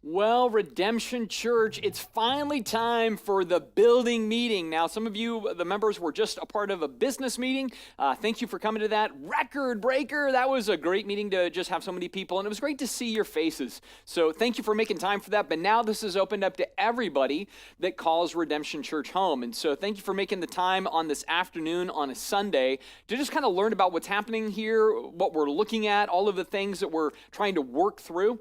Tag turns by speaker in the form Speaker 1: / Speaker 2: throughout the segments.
Speaker 1: Well, Redemption Church, it's finally time for the building meeting. Now, some of you, the members, were just a part of a business meeting. Thank you for coming to that. Record breaker. That was a great meeting to just have so many people, and it was great to see your faces. So thank you for making time for that. But now this is opened up to everybody that calls Redemption Church home. And so thank you for making the time on this afternoon on a Sunday to just kind of learn about what's happening here, what we're looking at, all of the things that we're trying to work through.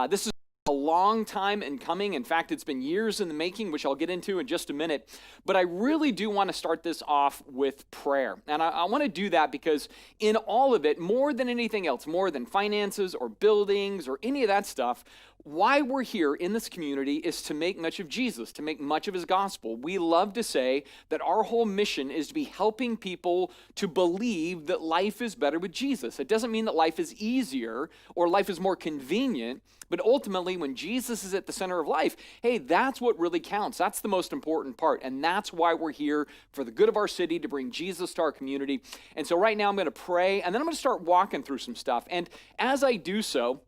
Speaker 1: This is a long time in coming. In fact, it's been years in the making, which I'll get into in just a minute. But I really do want to start this off with prayer. And I want to do that because in all of it, more than anything else, more than finances or buildings or any of that stuff, why we're here in this community is to make much of Jesus, to make much of his gospel. We love to say that our whole mission is to be helping people to believe that life is better with Jesus. It doesn't mean that life is easier or life is more convenient, but ultimately when Jesus is at the center of life, hey, that's what really counts. That's the most important part, and that's why we're here for the good of our city, to bring Jesus to our community. And so right now I'm going to pray, and then I'm going to start walking through some stuff. And as I do so,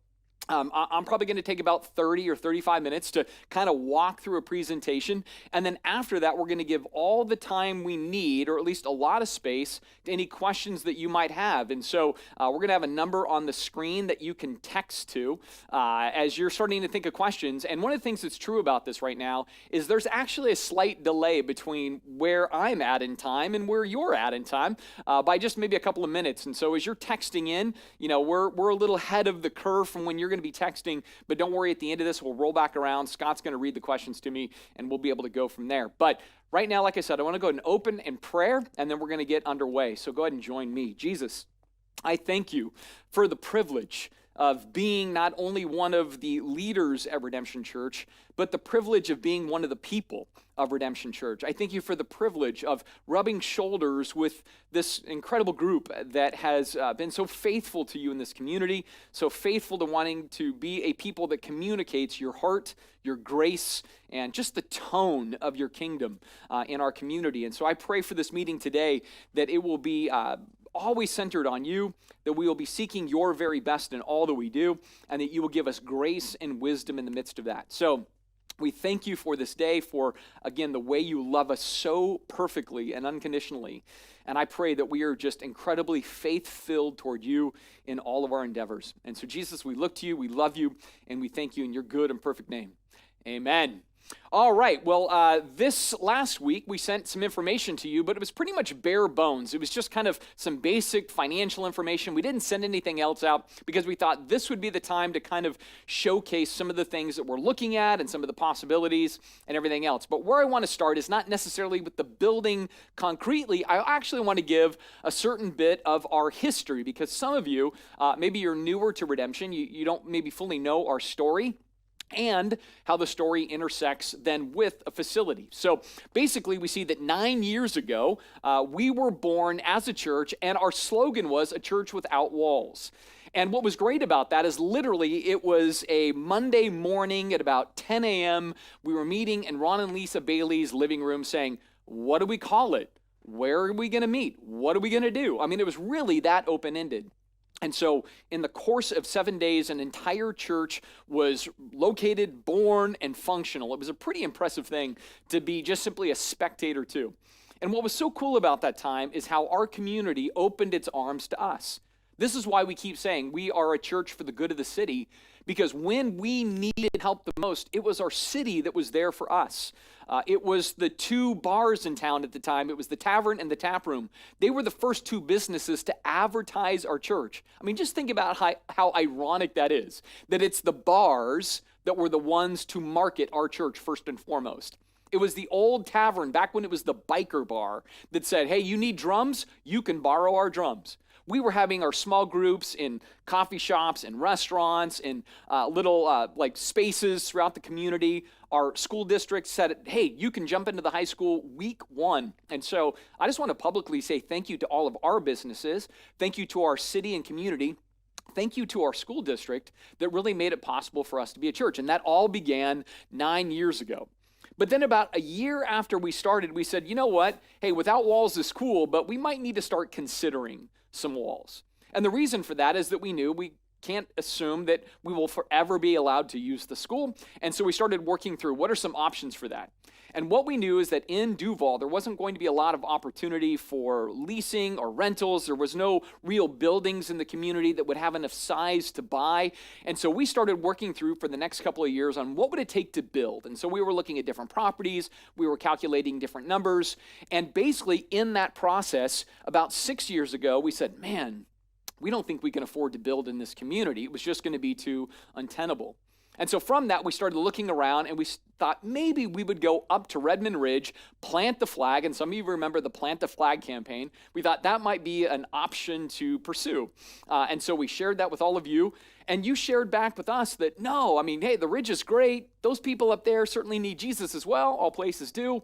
Speaker 1: I'm probably going to take about 30 or 35 minutes to kind of walk through a presentation. And then after that, we're going to give all the time we need, or at least a lot of space, to any questions that you might have. And so we're going to have a number on the screen that you can text to as you're starting to think of questions. And one of the things that's true about this right now is there's actually a slight delay between where I'm at in time and where you're at in time by just maybe a couple of minutes. And so as you're texting in, you know, we're a little ahead of the curve from when you're going to be texting, but don't worry, at the end of this, we'll roll back around. Scott's going to read the questions to me, and we'll be able to go from there. But right now, like I said, I want to go ahead and open in prayer, and then we're going to get underway. So go ahead and join me. Jesus, I thank you for the privilege of being not only one of the leaders at Redemption Church, but the privilege of being one of the people of Redemption Church. I thank you for the privilege of rubbing shoulders with this incredible group that has been so faithful to you in this community, so faithful to wanting to be a people that communicates your heart, your grace, and just the tone of your kingdom in our community. And so I pray for this meeting today that it will be always centered on you, that we will be seeking your very best in all that we do, and that you will give us grace and wisdom in the midst of that. So we thank you for this day, for, again, the way you love us so perfectly and unconditionally. And I pray that we are just incredibly faith-filled toward you in all of our endeavors. And so, Jesus, we look to you, we love you, and we thank you in your good and perfect name. Amen. All right, well, this last week we sent some information to you, but it was pretty much bare bones. It was just kind of some basic financial information. We didn't send anything else out because we thought this would be the time to kind of showcase some of the things that we're looking at and some of the possibilities and everything else. But where I want to start is not necessarily with the building concretely. I actually want to give a certain bit of our history because some of you, maybe you're newer to Redemption, you don't maybe fully know our story, and how the story intersects then with a facility. So basically, we see that 9 years ago, we were born as a church, and our slogan was "A Church Without Walls." And what was great about that is literally it was a Monday morning at about 10 a.m. We were meeting in Ron and Lisa Bailey's living room saying, what do we call it? Where are we going to meet? What are we going to do? I mean, it was really that open-ended. And so in the course of 7 days, an entire church was located, born, and functional. It was a pretty impressive thing to be just simply a spectator to. And what was so cool about that time is how our community opened its arms to us. This is why we keep saying we are a church for the good of the city, because when we needed help the most, it was our city that was there for us. It was the two bars in town at the time. It was the Tavern and the Tap Room. They were the first two businesses to advertise our church. I mean, just think about how ironic that is, that it's the bars that were the ones to market our church first and foremost. It was the old tavern, back when it was the biker bar, that said, hey, you need drums? You can borrow our drums. We were having our small groups in coffee shops and restaurants and little like spaces throughout the community. Our school district said, hey, you can jump into the high school week one. And so I just want to publicly say thank you to all of our businesses. Thank you to our city and community. Thank you to our school district that really made it possible for us to be a church. And that all began 9 years ago. But then about a year after we started, we said, you know what? Hey, without walls is cool, but we might need to start considering some walls. And the reason for that is that we knew we can't assume that we will forever be allowed to use the school. And so we started working through what are some options for that. And what we knew is that in Duval, there wasn't going to be a lot of opportunity for leasing or rentals. There was no real buildings in the community that would have enough size to buy. And so we started working through for the next couple of years on what would it take to build. And so we were looking at different properties. We were calculating different numbers. And basically in that process, about 6 years ago, we said, man, we don't think we can afford to build in this community. It was just going to be too untenable. And so from that, we started looking around and we thought maybe we would go up to Redmond Ridge, plant the flag. And some of you remember the Plant the Flag campaign. We thought that might be an option to pursue. And so we shared that with all of you. And you shared back with us that, no, I mean, hey, the Ridge is great. Those people up there certainly need Jesus as well. All places do.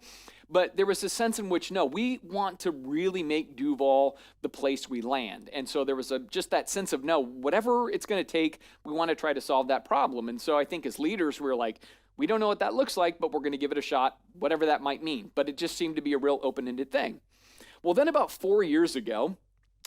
Speaker 1: But there was a sense in which, no, we want to really make Duval the place we land. And so there was just that sense of, no, whatever it's going to take, we want to try to solve that problem. And so I think as leaders, we were like, we don't know what that looks like, but we're going to give it a shot, whatever that might mean. But it just seemed to be a real open-ended thing. Well, then about 4 years ago,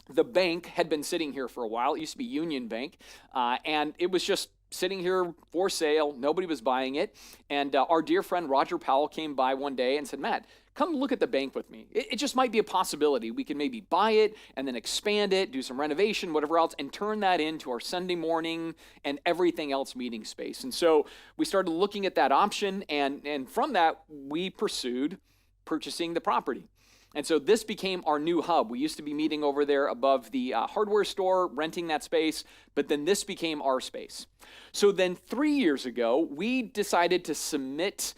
Speaker 1: the bank had been sitting here for a while. It used to be Union Bank, and it was just sitting here for sale. Nobody was buying it. And our dear friend Roger Powell came by one day and said, Matt, come look at the bank with me. It just might be a possibility. We can maybe buy it and then expand it, do some renovation, whatever else, and turn that into our Sunday morning and everything else meeting space. And so we started looking at that option, and from that, we pursued purchasing the property. And so this became our new hub. We used to be meeting over there above the hardware store, renting that space, but then this became our space. So then 3 years ago, we decided to submit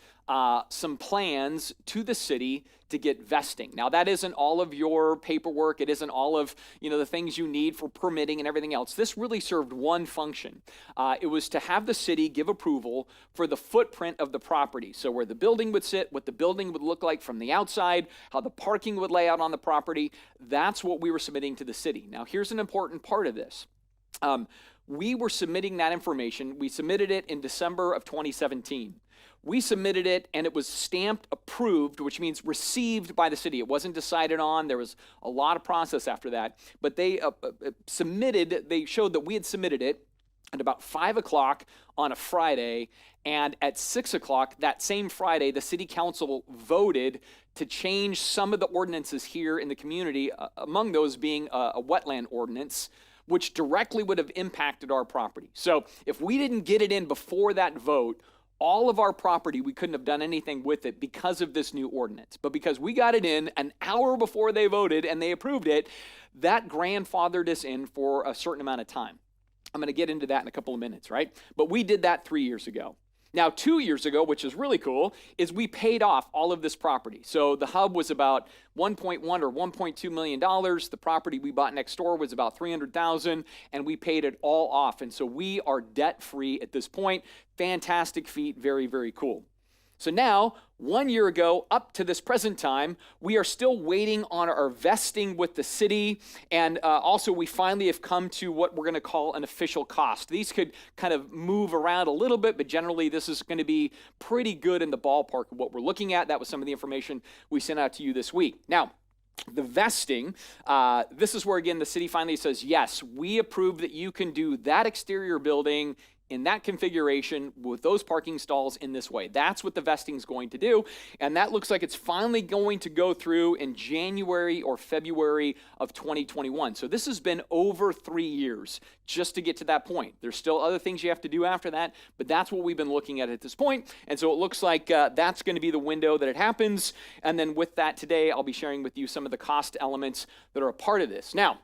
Speaker 1: some plans to the city to get vesting. Now, that isn't all of your paperwork. It isn't all of the things you need for permitting and everything else. This really served one function. It was to have the city give approval for the footprint of the property. So where the building would sit, what the building would look like from the outside, how the parking would lay out on the property. That's what we were submitting to the city. Now, here's an important part of this. We were submitting that information. We submitted it in December of 2017. We submitted it and it was stamped approved, which means received by the city. It wasn't decided on. There was a lot of process after that. But they they showed that we had submitted it at about 5 o'clock on a Friday. And at 6 o'clock that same Friday, the city council voted to change some of the ordinances here in the community, among those being a wetland ordinance, which directly would have impacted our property. So if we didn't get it in before that vote, all of our property, we couldn't have done anything with it because of this new ordinance. But because we got it in an hour before they voted and they approved it, that grandfathered us in for a certain amount of time. I'm going to get into that in a couple of minutes, right? But we did that 3 years ago. Now, 2 years ago, which is really cool, is we paid off all of this property. So the hub was about $1.1 or $1.2 million. The property we bought next door was about $300,000, and we paid it all off. And so we are debt-free at this point. Fantastic feat, very, very cool. So now, 1 year ago, up to this present time, we are still waiting on our vesting with the city, and also we finally have come to what we're going to call an official cost. These could kind of move around a little bit, but generally this is going to be pretty good in the ballpark of what we're looking at. That was some of the information we sent out to you this week. Now, the vesting, this is where, again, the city finally says, yes, we approve that you can do that exterior building in that configuration with those parking stalls in this way. That's what the vesting is going to do. And that looks like it's finally going to go through in January or February of 2021. So this has been over 3 years just to get to that point. There's still other things you have to do after that, but that's what we've been looking at this point. And so it looks like that's going to be the window that it happens. And then with that today, I'll be sharing with you some of the cost elements that are a part of this. Now,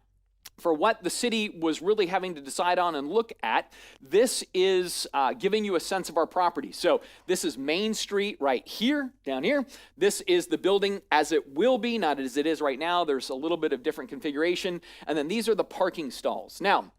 Speaker 1: for what the city was really having to decide on and look at, this is giving you a sense of our property. So this is Main Street right here, down here. This is the building as it will be, not as it is right now. There's a little bit of different configuration. And then these are the parking stalls. Now,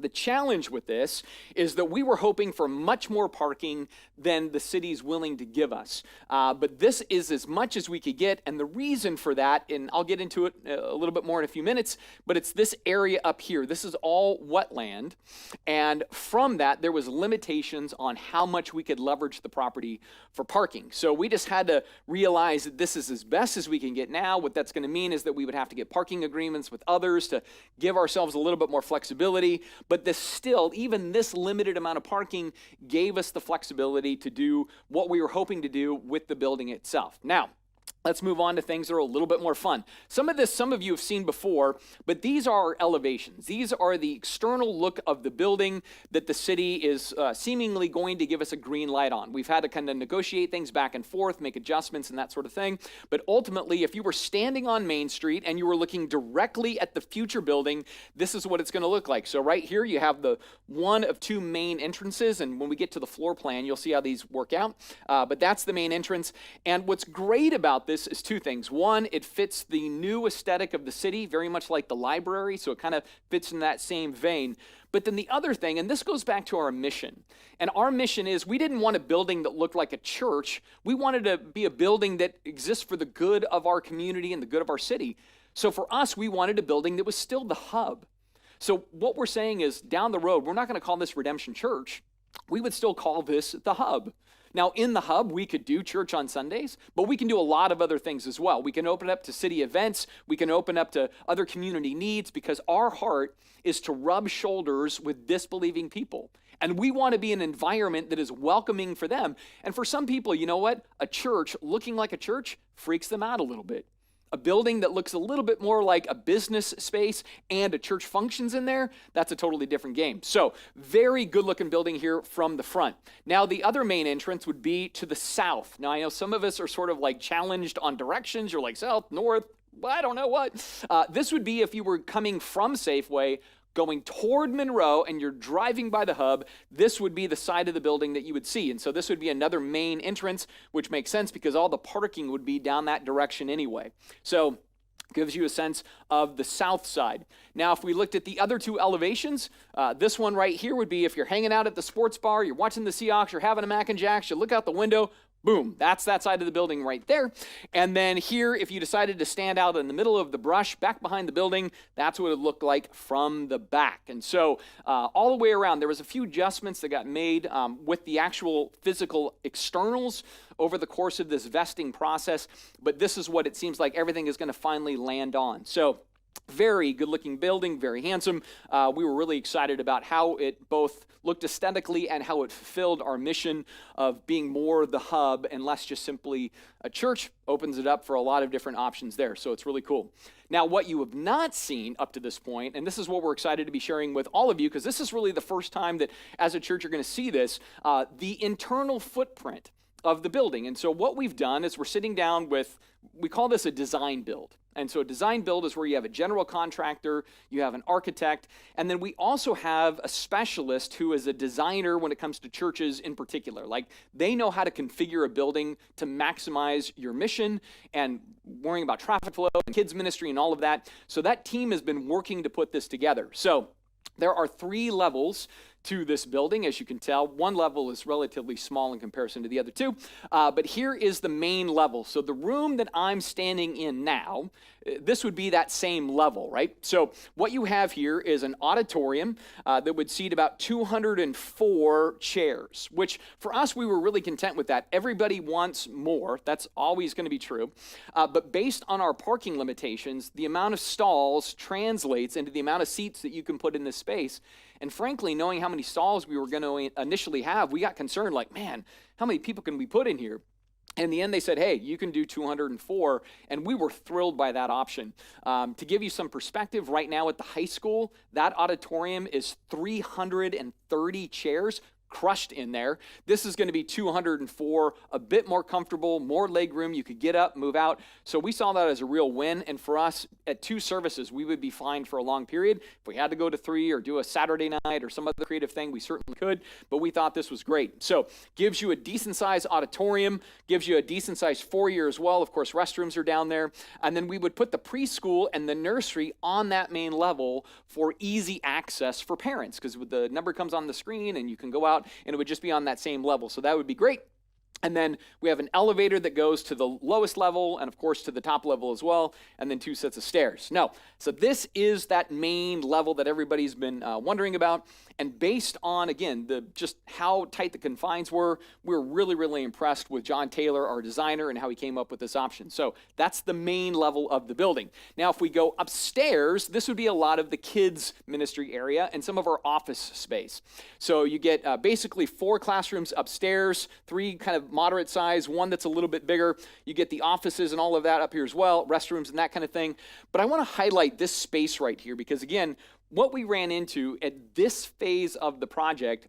Speaker 1: the challenge with this is that we were hoping for much more parking than the city's willing to give us. But this is as much as we could get, and the reason for that, and I'll get into it a little bit more in a few minutes, but it's this area up here. This is all wetland, and from that, there was limitations on how much we could leverage the property for parking. So we just had to realize that this is as best as we can get now. What that's going to mean is that we would have to get parking agreements with others to give ourselves a little bit more flexibility. But even this limited amount of parking gave us the flexibility to do what we were hoping to do with the building itself. Now, let's move on to things that are a little bit more fun. Some of you have seen before, but these are elevations. These are the external look of the building that the city is seemingly going to give us a green light on. We've had to kind of negotiate things back and forth, make adjustments and that sort of thing. But ultimately, if you were standing on Main Street and you were looking directly at the future building, this is what it's going to look like. So right here, you have the one of two main entrances. And when we get to the floor plan, you'll see how these work out. But that's the main entrance. And what's great about this is two things. One, it fits the new aesthetic of the city, very much like the library, so it kind of fits in that same vein. But then the other thing, and this goes back to our mission, and our mission is we didn't want a building that looked like a church. We wanted to be a building that exists for the good of our community and the good of our city. So for us, we wanted a building that was still the hub. So what we're saying is down the road, we're not going to call this Redemption Church. We would still call this the hub. Now, in the hub, we could do church on Sundays, but we can do a lot of other things as well. We can open up to city events. We can open up to other community needs because our heart is to rub shoulders with disbelieving people. And we want to be an environment that is welcoming for them. And for some people, you know what? A church looking like a church freaks them out a little bit. A building that looks a little bit more like a business space and a church functions in there, that's a totally different game. So, very good looking building here from the front. Now, the other main entrance would be to the south. Now, I know some of us are sort of like challenged on directions. You're like south, north, well, I don't know what. This would be if you were coming from Safeway, going toward Monroe and you're driving by the hub, this would be the side of the building that you would see. And so this would be another main entrance, which makes sense because all the parking would be down that direction anyway. So gives you a sense of the south side. Now, if we looked at the other two elevations, this one right here would be if you're hanging out at the sports bar, you're watching the Seahawks, you're having a Mac and Jacks, you look out the window, boom, that's that side of the building right there. And then here, if you decided to stand out in the middle of the brush back behind the building, that's what it would look like from the back. And so all the way around, there was a few adjustments that got made with the actual physical externals over the course of this vesting process, but this is what it seems like everything is going to finally land on. So very good looking building, very handsome. We were really excited about how it both looked aesthetically and how it fulfilled our mission of being more the hub and less just simply a church. Opens it up for a lot of different options there. So it's really cool. Now, what you have not seen up to this point, and this is what we're excited to be sharing with all of you, because this is really the first time that as a church you're going to see this, the internal footprint of the building. And so what we've done is we're sitting down with, we call this a design build. And so a design build is where you have a general contractor, you have an architect, and then we also have a specialist who is a designer when it comes to churches in particular. Like they know how to configure a building to maximize your mission and worrying about traffic flow and kids ministry and all of that. So that team has been working to put this together. So there are 3 levels to this building, as you can tell. One level is relatively small in comparison to the other two, but here is the main level. So the room that I'm standing in now, this would be that same level, right? So what you have here is an auditorium that would seat about 204 chairs, which for us, we were really content with that. Everybody wants more. That's always going to be true. But based on our parking limitations, the amount of stalls translates into the amount of seats that you can put in this space. And frankly, knowing how many stalls we were going to initially have, we got concerned like, man, how many people can we put in here? In the end, they said, hey, you can do 204, and we were thrilled by that option. To give you some perspective, right now at the high school, that auditorium is 330 chairs crushed in there. This is going to be 204, a bit more comfortable, more leg room. You could get up, move out. So we saw that as a real win. And for us, at 2 services, we would be fine for a long period. If we had to go to 3 or do a Saturday night or some other creative thing, we certainly could. But we thought this was great. So gives you a decent-sized auditorium, gives you a decent-sized foyer as well. Of course, restrooms are down there. And then we would put the preschool and the nursery on that main level for easy access for parents, because the number comes on the screen and you can go out and it would just be on that same level. So that would be great. And then we have an elevator that goes to the lowest level and, of course, to the top level as well, and then 2 sets of stairs. No, so this is that main level that everybody's been wondering about. And based on, again, just how tight the confines were, we were really, really impressed with John Taylor, our designer, and how he came up with this option. So that's the main level of the building. Now, if we go upstairs, this would be a lot of the kids' ministry area and some of our office space. So you get basically 4 classrooms upstairs, 3 kind of moderate size, 1 that's a little bit bigger. You get the offices and all of that up here as well, restrooms and that kind of thing. But I want to highlight this space right here because, again, what we ran into at this phase of the project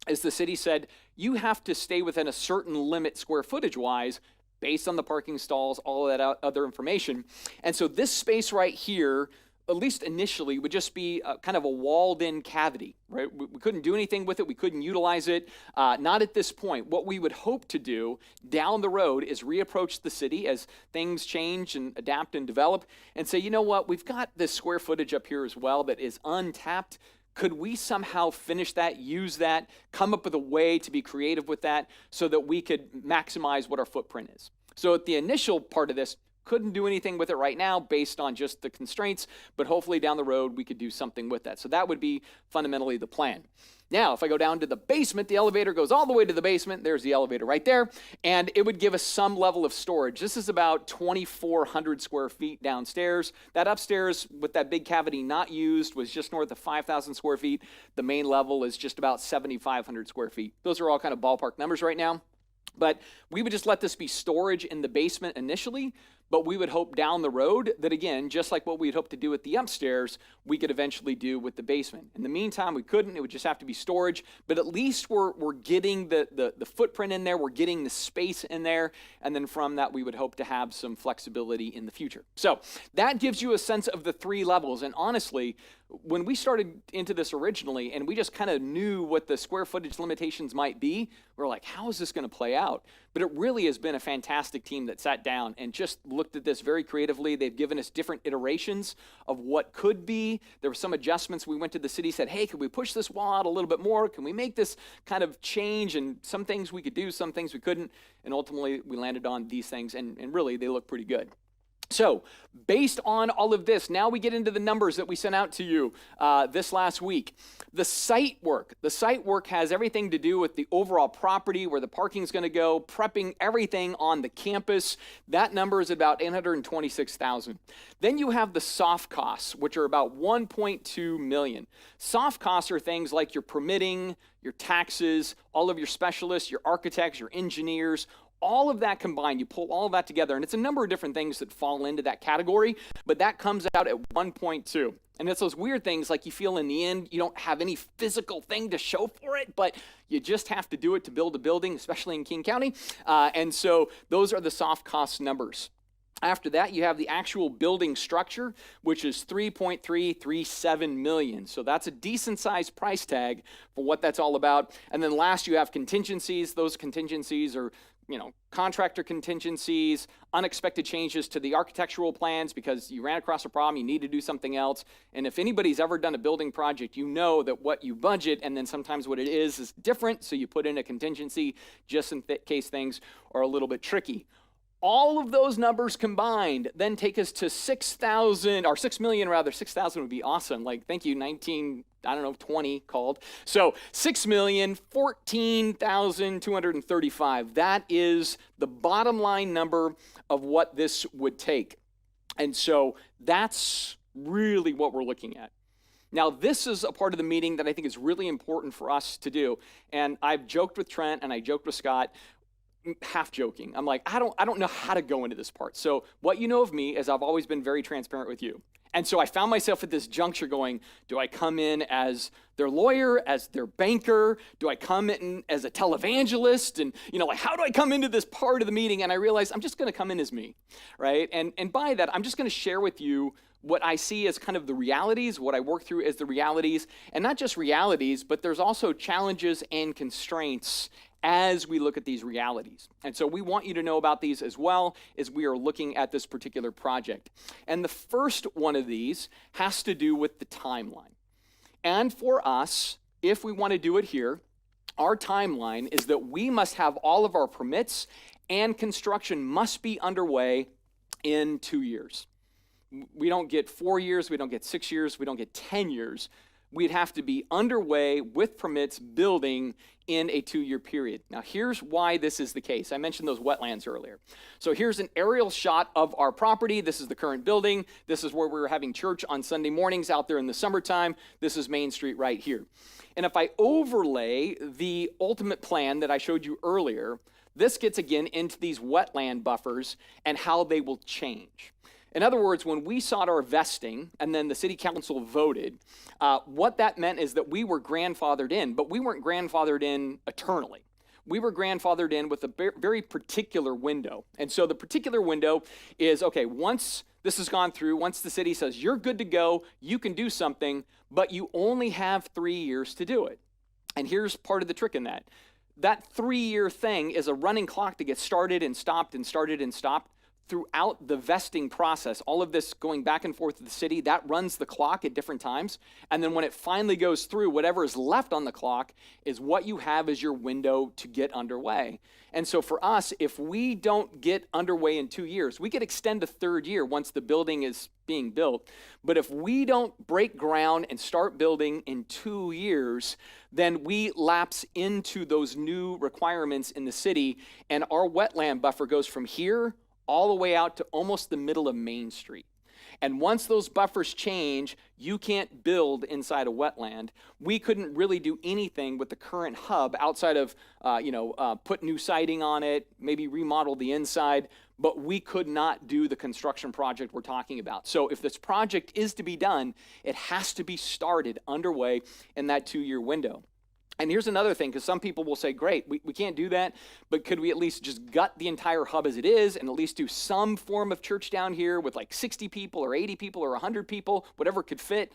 Speaker 1: is the city said, you have to stay within a certain limit square footage wise based on the parking stalls, all of that other information. And so this space right here, at least initially, would just be kind of a walled-in cavity, right? We couldn't do anything with it. We couldn't utilize it. Not at this point. What we would hope to do down the road is reapproach the city as things change and adapt and develop and say, you know what, we've got this square footage up here as well that is untapped. Could we somehow finish that, use that, come up with a way to be creative with that so that we could maximize what our footprint is? So at the initial part of this, couldn't do anything with it right now based on just the constraints, but hopefully down the road we could do something with that. So that would be fundamentally the plan. Now, if I go down to the basement, the elevator goes all the way to the basement. There's the elevator right there, and it would give us some level of storage. This is about 2,400 square feet downstairs. That upstairs with that big cavity not used was just north of 5,000 square feet. The main level is just about 7,500 square feet. Those are all kind of ballpark numbers right now. But we would just let this be storage in the basement initially, but we would hope down the road that, again, just like what we'd hope to do with the upstairs, we could eventually do with the basement. In the meantime, we couldn't. It would just have to be storage, but at least we're getting the footprint in there, we're getting the space in there, and then from that, we would hope to have some flexibility in the future. So that gives you a sense of the 3 levels, and honestly, when we started into this originally and we just kind of knew what the square footage limitations might be, we're like, how is this going to play out? But it really has been a fantastic team that sat down and just looked at this very creatively. They've given us different iterations of what could be. There were some adjustments. We went to the city, said, hey, could we push this wall out a little bit more? Can we make this kind of change? And some things we could do, some things we couldn't. And ultimately, we landed on these things, and really, they look pretty good. So, based on all of this, now we get into the numbers that we sent out to you this last week. The site work has everything to do with the overall property, where the parking is going to go, prepping everything on the campus. That number is about $826,000. Then you have the soft costs, which are about $1.2 million. Soft costs are things like your permitting, your taxes, all of your specialists, your architects, your engineers, all of that combined. You pull all of that together, and it's a number of different things that fall into that category, but that comes out at 1.2. And it's those weird things like you feel in the end you don't have any physical thing to show for it, but you just have to do it to build a building, especially in King County. And so those are the soft cost numbers. After that, you have the actual building structure, which is $3.337 million. So that's a decent sized price tag for what that's all about. And then last, you have contingencies. Those contingencies are contractor contingencies, unexpected changes to the architectural plans because you ran across a problem, you need to do something else. And if anybody's ever done a building project, you know that what you budget and then sometimes what it is different, so you put in a contingency just in case things are a little bit tricky. All of those numbers combined then take us to 6,000, or 6 million rather. 6,000 would be awesome. Like, thank you, 20 called. So 6,014,235. That is the bottom line number of what this would take. And so that's really what we're looking at. Now, this is a part of the meeting that I think is really important for us to do. And I've joked with Trent and I joked with Scott, half joking. I'm like, I don't know how to go into this part. So what you know of me is I've always been very transparent with you. And so I found myself at this juncture going, do I come in as their lawyer, as their banker? Do I come in as a televangelist? And, how do I come into this part of the meeting? And I realized I'm just going to come in as me, right? And by that, I'm just going to share with you what I see as kind of the realities, what I work through as the realities, and not just realities, but there's also challenges and constraints as we look at these realities. And so we want you to know about these as well as we are looking at this particular project. And the first one of these has to do with the timeline. And for us, if we want to do it here, our timeline is that we must have all of our permits and construction must be underway in 2 years. We don't get 4 years, we don't get 6 years, we don't get 10 years. We'd have to be underway with permits building in a 2-year period. Now, here's why this is the case. I mentioned those wetlands earlier. So here's an aerial shot of our property. This is the current building. This is where we're having church on Sunday mornings out there in the summertime. This is Main Street right here. And if I overlay the ultimate plan that I showed you earlier, this gets again into these wetland buffers and how they will change. In other words, when we sought our vesting and then the city council voted, what that meant is that we were grandfathered in, but we weren't grandfathered in eternally. We were grandfathered in with a very particular window. And so the particular window is, okay, once this has gone through, once the city says you're good to go, you can do something, but you only have 3 years to do it. And here's part of the trick in that. That 3-year thing is a running clock that gets started and stopped and started and stopped throughout the vesting process. All of this going back and forth to the city, that runs the clock at different times. And then when it finally goes through, whatever is left on the clock is what you have as your window to get underway. And so for us, if we don't get underway in 2 years, we could extend a 3rd year once the building is being built. But if we don't break ground and start building in 2 years, then we lapse into those new requirements in the city, and our wetland buffer goes from here all the way out to almost the middle of Main Street. And once those buffers change, you can't build inside a wetland. We couldn't really do anything with the current hub outside of, put new siding on it, maybe remodel the inside, but we could not do the construction project we're talking about. So if this project is to be done, it has to be started underway in that 2-year window. And here's another thing, because some people will say, great, we can't do that, but could we at least just gut the entire hub as it is and at least do some form of church down here with like 60 people or 80 people or 100 people, whatever could fit?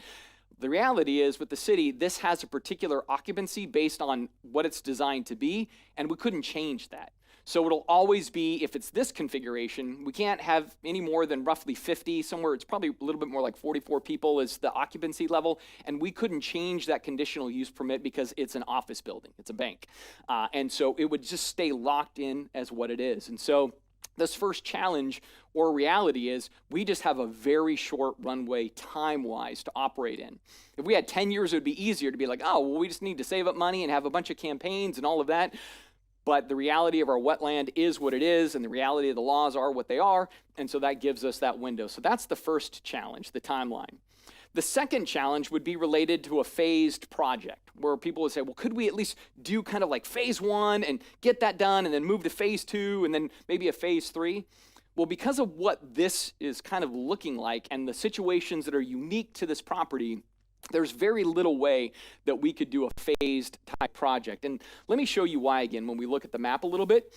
Speaker 1: The reality is with the city, this has a particular occupancy based on what it's designed to be, and we couldn't change that. So it'll always be, if it's this configuration, we can't have any more than roughly 50, somewhere it's probably a little bit more like 44 people is the occupancy level, and we couldn't change that conditional use permit because it's an office building, it's a bank. And so it would just stay locked in as what it is. And so this first challenge or reality is we just have a very short runway time-wise to operate in. If we had 10 years, it would be easier to be like, oh, well, we just need to save up money and have a bunch of campaigns and all of that. But the reality of our wetland is what it is, and the reality of the laws are what they are, and so that gives us that window. So that's the first challenge, the timeline. The second challenge would be related to a phased project, where people would say, well, could we at least do kind of like phase 1 and get that done, and then move to phase 2, and then maybe a phase 3? Well, because of what this is kind of looking like, and the situations that are unique to this property, there's very little way that we could do a phased type project. And let me show you why again when we look at the map a little bit.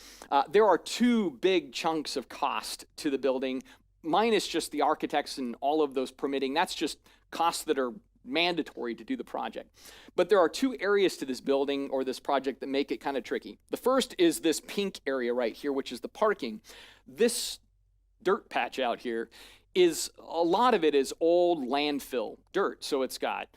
Speaker 1: There are 2 big chunks of cost to the building. Minus just the architects and all of those permitting. That's just costs that are mandatory to do the project. But there are 2 areas to this building or this project that make it kind of tricky. The first is this pink area right here, which is the parking. This dirt patch out here is, a lot of it is old landfill dirt. So it's got,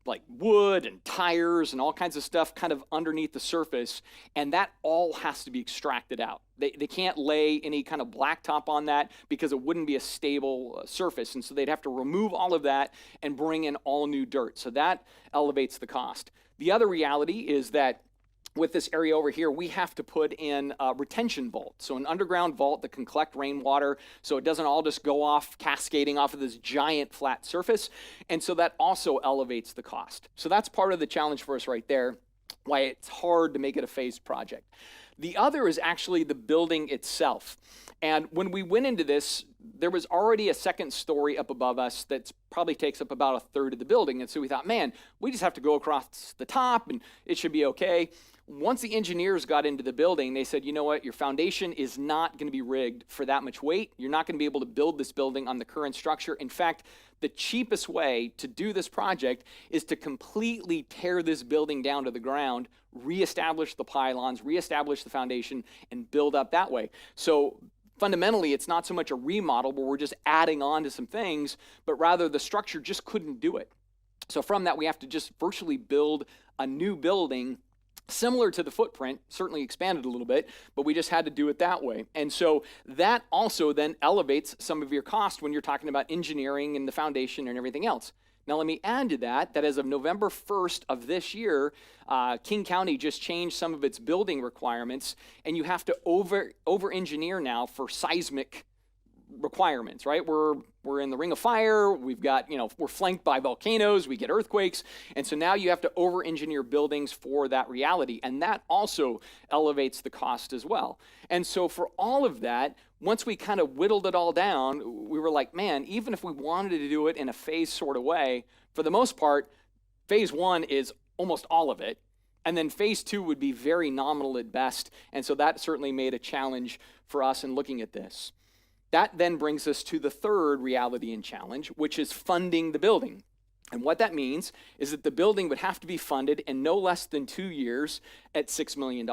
Speaker 1: like wood and tires and all kinds of stuff kind of underneath the surface, and that all has to be extracted out. They can't lay any kind of blacktop on that because it wouldn't be a stable surface, and so they'd have to remove all of that and bring in all new dirt. So that elevates the cost. The other reality is that with this area over here, we have to put in a retention vault. So an underground vault that can collect rainwater so it doesn't all just go off, cascading off of this giant flat surface. And so that also elevates the cost. So that's part of the challenge for us right there, why it's hard to make it a phased project. The other is actually the building itself. And when we went into this, there was already a second story up above us that probably takes up about a third of the building. And so we thought, man, we just have to go across the top and it should be okay. Once the engineers got into the building, they said, you know what, your foundation is not going to be rigged for that much weight. You're not going to be able to build this building on the current structure. In fact, the cheapest way to do this project is to completely tear this building down to the ground, reestablish the pylons, reestablish the foundation, and build up that way. So fundamentally, it's not so much a remodel where we're just adding on to some things, but rather the structure just couldn't do it. So from that, we have to just virtually build a new building similar to the footprint, certainly expanded a little bit, but we just had to do it that way. And so that also then elevates some of your cost when you're talking about engineering and the foundation and everything else. Now, let me add to that as of November 1st of this year, King County just changed some of its building requirements, and you have to over-engineer now for seismic requirements, right? We're in the ring of fire. We've got, we're flanked by volcanoes. We get earthquakes. And so now you have to over-engineer buildings for that reality. And that also elevates the cost as well. And so for all of that, once we kind of whittled it all down, we were like, man, even if we wanted to do it in a phase sort of way, for the most part, phase one is almost all of it. And then phase two would be very nominal at best. And so that certainly made a challenge for us in looking at this. That then brings us to the third reality and challenge, which is funding the building. And what that means is that the building would have to be funded in no less than 2 years at $6 million.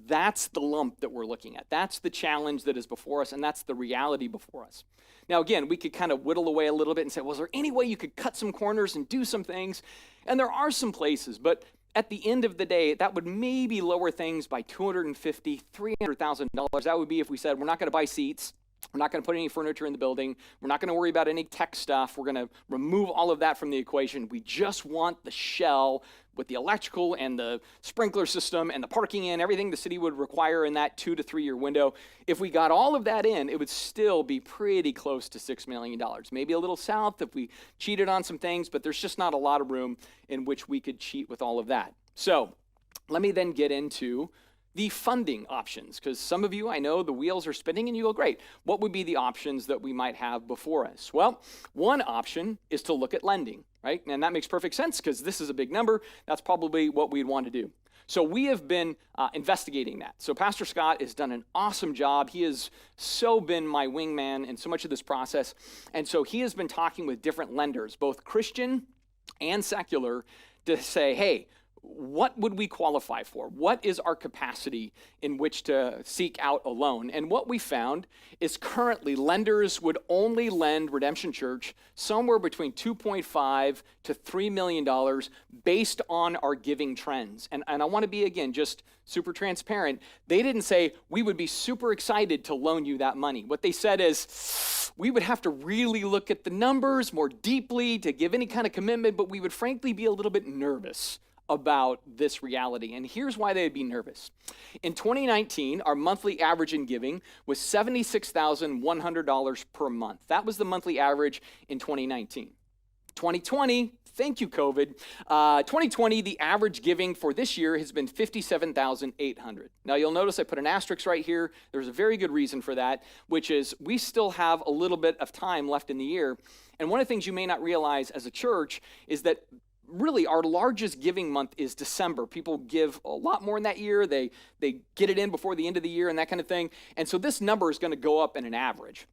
Speaker 1: That's the lump that we're looking at. That's the challenge that is before us, and that's the reality before us. Now, again, we could kind of whittle away a little bit and say, well, is there any way you could cut some corners and do some things? And there are some places, but at the end of the day, that would maybe lower things by $250,000, $300,000. That would be if we said, we're not going to buy seats. We're not going to put any furniture in the building. We're not going to worry about any tech stuff. We're going to remove all of that from the equation. We just want the shell with the electrical and the sprinkler system and the parking in, everything the city would require in that 2 to 3 year window. If we got all of that in, it would still be pretty close to $6 million. Maybe a little south if we cheated on some things, but there's just not a lot of room in which we could cheat with all of that. So let me then get into the funding options, because some of you, I know the wheels are spinning and you go, great, what would be the options that we might have before us? Well, one option is to look at lending, right? And that makes perfect sense because this is a big number. That's probably what we'd want to do. So we have been investigating that. So Pastor Scott has done an awesome job. He has so been my wingman in so much of this process. And so he has been talking with different lenders, both Christian and secular, to say, hey, what would we qualify for? What is our capacity in which to seek out a loan? And what we found is currently lenders would only lend Redemption Church somewhere between $2.5 to $3 million based on our giving trends. And I want to be, again, just super transparent. They didn't say, we would be super excited to loan you that money. What they said is, we would have to really look at the numbers more deeply to give any kind of commitment, but we would frankly be a little bit nervous about this reality. And here's why they'd be nervous. In 2019, our monthly average in giving was $76,100 per month. That was the monthly average in 2019. 2020, thank you, COVID. 2020, the average giving for this year has been $57,800. Now, you'll notice I put an asterisk right here. There's a very good reason for that, which is we still have a little bit of time left in the year. And one of the things you may not realize as a church is that really, our largest giving month is December. People give a lot more in that year. They get it in before the end of the year and that kind of thing. And so this number is going to go up in an average.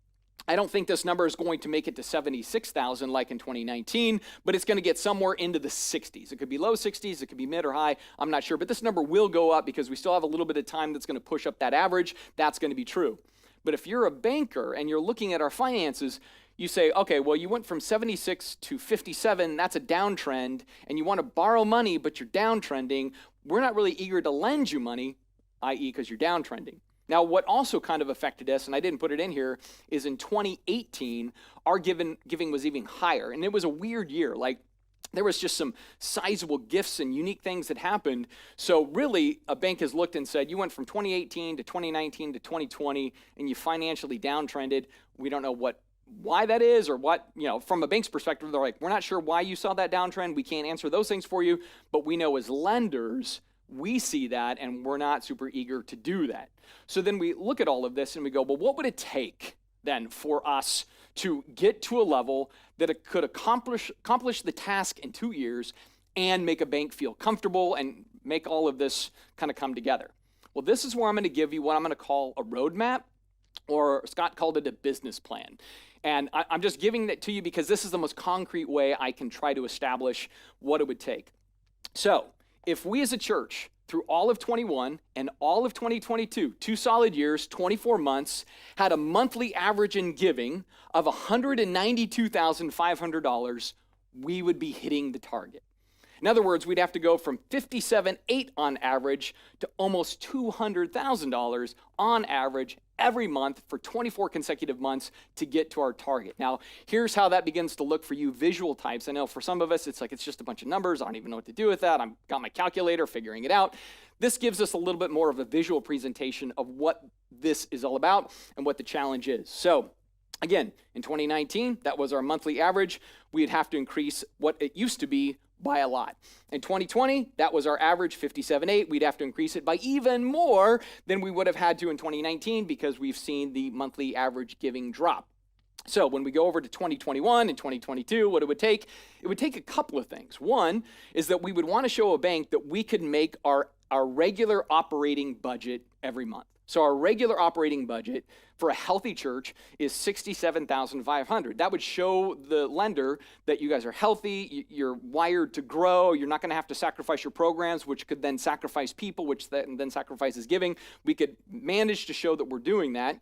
Speaker 1: I don't think this number is going to make it to 76,000 like in 2019, but it's going to get somewhere into the 60s. It could be low 60s, it could be mid or high, I'm not sure. But this number will go up because we still have a little bit of time that's going to push up that average. That's going to be true. But if you're a banker and you're looking at our finances, you say, okay, well, you went from 76 to 57, that's a downtrend, and you want to borrow money, but you're downtrending. We're not really eager to lend you money, i.e. because you're downtrending. Now, what also kind of affected us, and I didn't put it in here, is in 2018, our giving was even higher, and it was a weird year. Like, there was just some sizable gifts and unique things that happened. So really, a bank has looked and said, you went from 2018 to 2019 to 2020, and you financially downtrended. We don't know why that is or what, from a bank's perspective, they're like, we're not sure why you saw that downtrend. We can't answer those things for you, but we know as lenders, we see that and we're not super eager to do that. So then we look at all of this and we go, well, what would it take then for us to get to a level that it could accomplish the task in 2 years and make a bank feel comfortable and make all of this kind of come together? Well, this is where I'm going to give you what I'm going to call a roadmap, or Scott called it a business plan. And I'm just giving that to you because this is the most concrete way I can try to establish what it would take. So if we as a church, through all of 21 and all of 2022, 2 solid years, 24 months, had a monthly average in giving of $192,500, we would be hitting the target. In other words, we'd have to go from $57,800 on average to almost $200,000 on average every month for 24 consecutive months to get to our target. Now, here's how that begins to look for you visual types. I know for some of us, it's like it's just a bunch of numbers. I don't even know what to do with that. I've got my calculator figuring it out. This gives us a little bit more of a visual presentation of what this is all about and what the challenge is. So, again, in 2019, that was our monthly average. We'd have to increase what it used to be by a lot. In 2020, that was our average, 57.8. We'd have to increase it by even more than we would have had to in 2019 because we've seen the monthly average giving drop. So when we go over to 2021 and 2022, what it would take a couple of things. One is that we would want to show a bank that we could make our regular operating budget every month. So our regular operating budget for a healthy church is $67,500. That would show the lender that you guys are healthy, you're wired to grow, you're not going to have to sacrifice your programs, which could then sacrifice people, which then sacrifices giving. We could manage to show that we're doing that.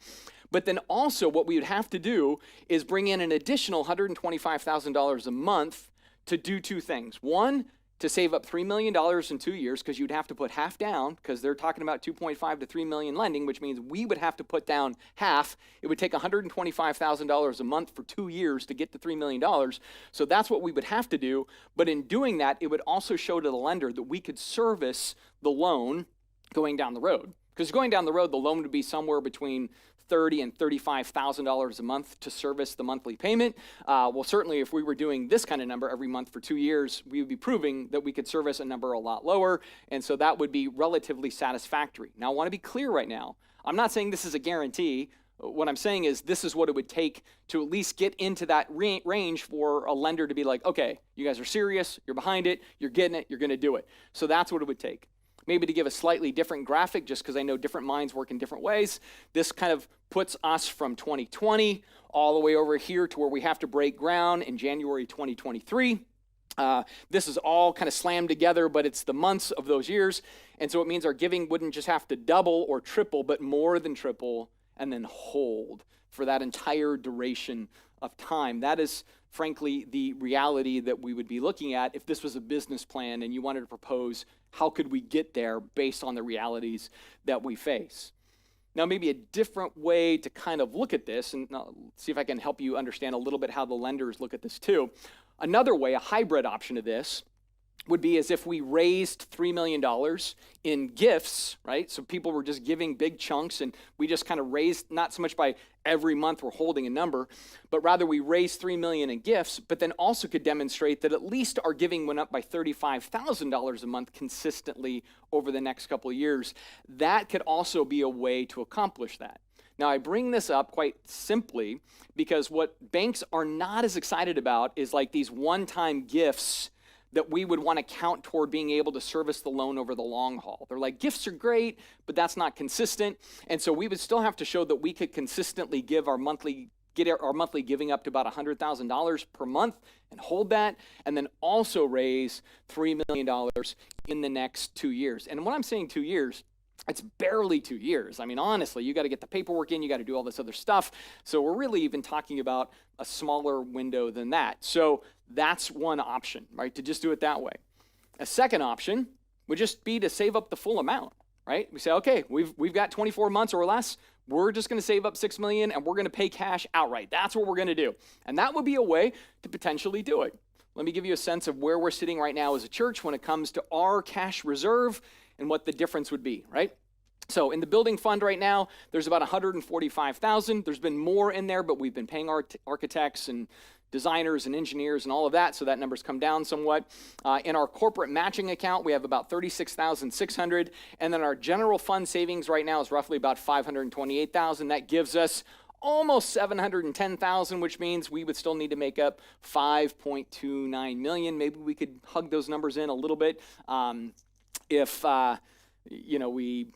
Speaker 1: But then also what we would have to do is bring in an additional $125,000 a month to do two things. One, to save up $3 million in 2 years, because you'd have to put half down, because they're talking about 2.5 to 3 million lending, which means we would have to put down half. It would take $125,000 a month for 2 years to get to $3 million. So that's what we would have to do. But in doing that, it would also show to the lender that we could service the loan going down the road. Because going down the road, the loan would be somewhere between $30,000 and $35,000 a month to service the monthly payment. Well, certainly if we were doing this kind of number every month for 2 years, we would be proving that we could service a number a lot lower, and so that would be relatively satisfactory. Now, I want to be clear right now. I'm not saying this is a guarantee. What I'm saying is this is what it would take to at least get into that range for a lender to be like, okay, you guys are serious, you're behind it, you're getting it, you're going to do it. So that's what it would take. Maybe to give a slightly different graphic, just because I know different minds work in different ways, this kind of puts us from 2020 all the way over here to where we have to break ground in January 2023. This is all kind of slammed together, but it's the months of those years. And so it means our giving wouldn't just have to double or triple, but more than triple and then hold for that entire duration of time. That is, frankly, the reality that we would be looking at if this was a business plan and you wanted to propose how could we get there based on the realities that we face. Now, maybe a different way to kind of look at this, and see if I can help you understand a little bit how the lenders look at this too. Another way, a hybrid option of this, would be as if we raised $3 million in gifts, right? So people were just giving big chunks, and we just kind of raised, not so much by every month we're holding a number, but rather we raised $3 million in gifts, but then also could demonstrate that at least our giving went up by $35,000 a month consistently over the next couple of years. That could also be a way to accomplish that. Now, I bring this up quite simply because what banks are not as excited about is like these one-time gifts that we would want to count toward being able to service the loan over the long haul. They're like, gifts are great, but that's not consistent. And so we would still have to show that we could consistently get our monthly giving up to about $100,000 per month and hold that, and then also raise $3 million in the next 2 years. And when I'm saying 2 years, it's barely 2 years. I mean, honestly, you got to get the paperwork in, you got to do all this other stuff. So we're really even talking about a smaller window than that. So that's one option, right? To just do it that way. A second option would just be to save up the full amount, right? We say, okay, we've got 24 months or less. We're just going to save up $6 million and we're going to pay cash outright. That's what we're going to do. And that would be a way to potentially do it. Let me give you a sense of where we're sitting right now as a church when it comes to our cash reserve and what the difference would be, right? So in the building fund right now, there's about $145,000. There's been more in there, but we've been paying our architects and designers and engineers and all of that, so that number's come down somewhat. In our corporate matching account, we have about $36,600, and then our general fund savings right now is roughly about $528,000. That gives us almost $710,000, which means we would still need to make up $5.29 million. Maybe we could hug those numbers in a little bit if we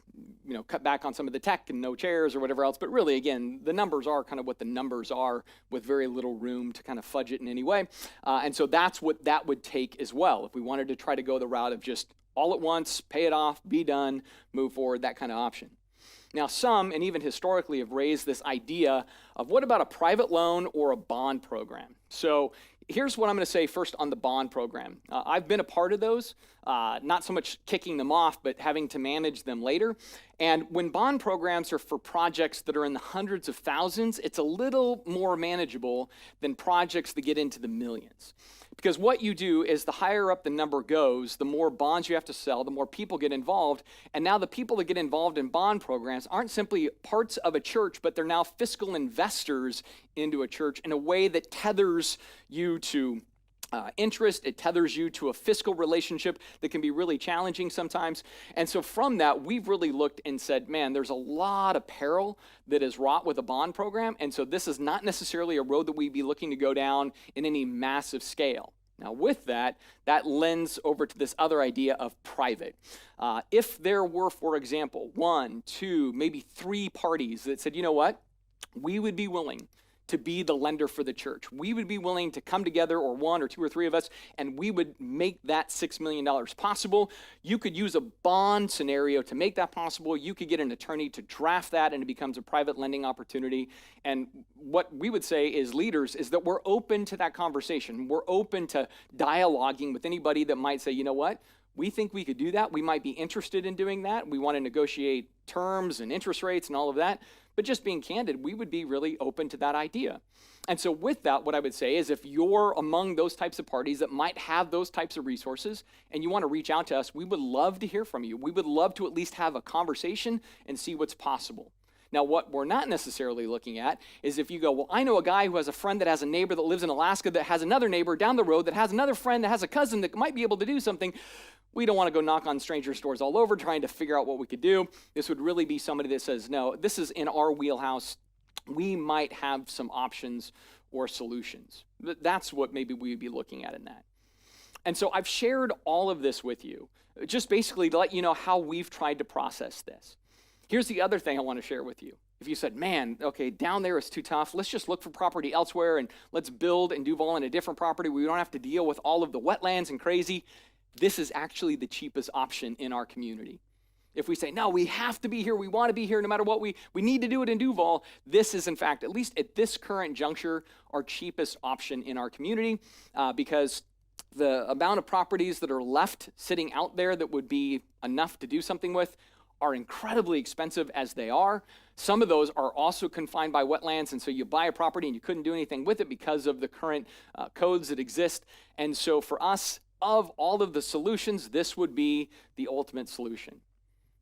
Speaker 1: cut back on some of the tech and no chairs or whatever else. But really, again, the numbers are kind of what the numbers are with very little room to kind of fudge it in any way. And so that's what that would take as well. If we wanted to try to go the route of just all at once, pay it off, be done, move forward, that kind of option. Now, some, and even historically, have raised this idea of what about a private loan or a bond program? So here's what I'm going to say first on the bond program. I've been a part of those, not so much kicking them off, but having to manage them later. And when bond programs are for projects that are in the hundreds of thousands, it's a little more manageable than projects that get into the millions. Because what you do is the higher up the number goes, the more bonds you have to sell, the more people get involved. And now the people that get involved in bond programs aren't simply parts of a church, but they're now fiscal investors into a church in a way that tethers you to interest. It tethers you to a fiscal relationship that can be really challenging sometimes. And so from that, we've really looked and said, man, there's a lot of peril that is wrought with a bond program. And so this is not necessarily a road that we'd be looking to go down in any massive scale. Now with that, that lends over to this other idea of private. If there were, for example, 1, 2, maybe 3 parties that said, you know what, we would be willing to be the lender for the church. We would be willing to come together, or 1 or 2 or 3 of us, and we would make that $6 million possible. You could use a bond scenario to make that possible. You could get an attorney to draft that, and it becomes a private lending opportunity. And what we would say as leaders is that we're open to that conversation. We're open to dialoguing with anybody that might say, you know what, we think we could do that. We might be interested in doing that. We want to negotiate terms and interest rates and all of that. But just being candid, we would be really open to that idea. And so with that, what I would say is if you're among those types of parties that might have those types of resources and you want to reach out to us, we would love to hear from you. We would love to at least have a conversation and see what's possible. Now, what we're not necessarily looking at is if you go, well, I know a guy who has a friend that has a neighbor that lives in Alaska that has another neighbor down the road that has another friend that has a cousin that might be able to do something. We don't want to go knock on strangers' doors all over trying to figure out what we could do. This would really be somebody that says, no, this is in our wheelhouse. We might have some options or solutions. That's what maybe we'd be looking at in that. And so I've shared all of this with you, just basically to let you know how we've tried to process this. Here's the other thing I want to share with you. If you said, man, okay, down there is too tough, let's just look for property elsewhere and let's build in Duval on a different property. We don't have to deal with all of the wetlands and crazy. This is actually the cheapest option in our community. If we say, no, we have to be here, we want to be here no matter what, we need to do it in Duval, this is in fact, at least at this current juncture, our cheapest option in our community because the amount of properties that are left sitting out there that would be enough to do something with are incredibly expensive as they are. Some of those are also confined by wetlands, and so you buy a property and you couldn't do anything with it because of the current codes that exist. And so for us, of all of the solutions, this would be the ultimate solution.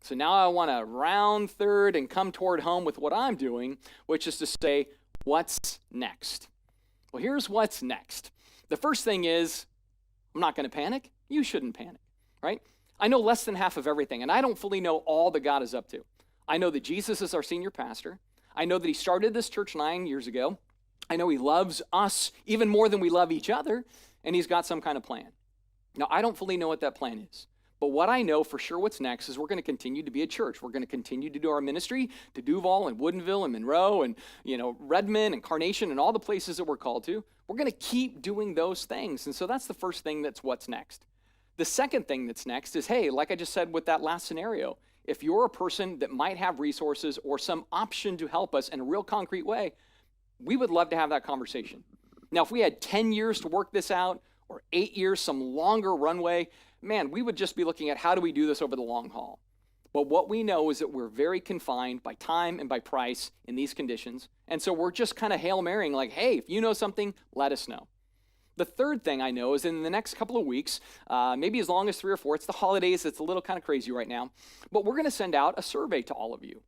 Speaker 1: So now I want to round third and come toward home with what I'm doing, which is to say, what's next? Well, here's what's next. The first thing is, I'm not going to panic. You shouldn't panic, right? I know less than half of everything, and I don't fully know all that God is up to. I know that Jesus is our senior pastor. I know that he started this church 9 years ago. I know he loves us even more than we love each other, and he's got some kind of plan. Now, I don't fully know what that plan is, but what I know for sure what's next is we're going to continue to be a church. We're going to continue to do our ministry to Duval and Woodinville and Monroe and, Redmond and Carnation and all the places that we're called to. We're going to keep doing those things, and so that's the first thing that's what's next. The second thing that's next is, hey, like I just said with that last scenario, if you're a person that might have resources or some option to help us in a real concrete way, we would love to have that conversation. Now, if we had 10 years to work this out or 8 years, some longer runway, man, we would just be looking at how do we do this over the long haul. But what we know is that we're very confined by time and by price in these conditions. And so we're just kind of Hail Marying like, hey, if you know something, let us know. The third thing I know is in the next couple of weeks, maybe as long as 3 or 4, it's the holidays, it's a little kind of crazy right now, but we're going to send out a survey to all of you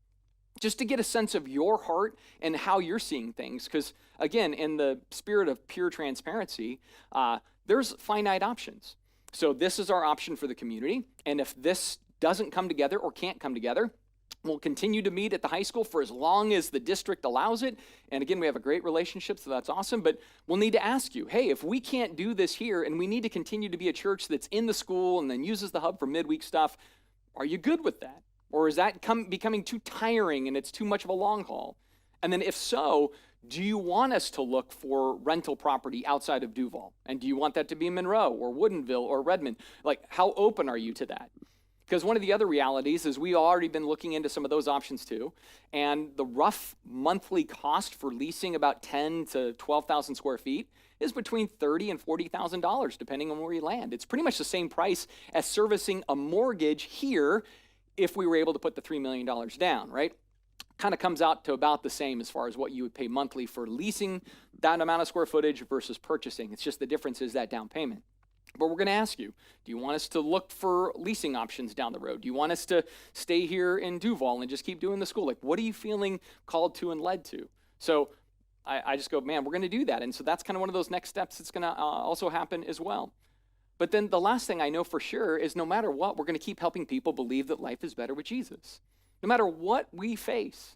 Speaker 1: just to get a sense of your heart and how you're seeing things. Because again, in the spirit of pure transparency, there's finite options. So this is our option for the community. And if this doesn't come together or can't come together, we'll continue to meet at the high school for as long as the district allows it. And again, we have a great relationship, so that's awesome. But we'll need to ask you, hey, if we can't do this here and we need to continue to be a church that's in the school and then uses the hub for midweek stuff, are you good with that? Or is that becoming too tiring and it's too much of a long haul? And then if so, do you want us to look for rental property outside of Duval? And do you want that to be Monroe or Woodinville or Redmond? Like, how open are you to that? Because one of the other realities is we've already been looking into some of those options too. And the rough monthly cost for leasing about 10 to 12,000 square feet is between $30,000 and $40,000, depending on where you land. It's pretty much the same price as servicing a mortgage here if we were able to put the $3 million down, right? Kind of comes out to about the same as far as what you would pay monthly for leasing that amount of square footage versus purchasing. It's just the difference is that down payment. But we're going to ask you, do you want us to look for leasing options down the road? Do you want us to stay here in Duval and just keep doing the school? Like, what are you feeling called to and led to? So I just go, man, we're going to do that. And so that's kind of one of those next steps that's going to also happen as well. But then the last thing I know for sure is no matter what, we're going to keep helping people believe that life is better with Jesus, no matter what we face.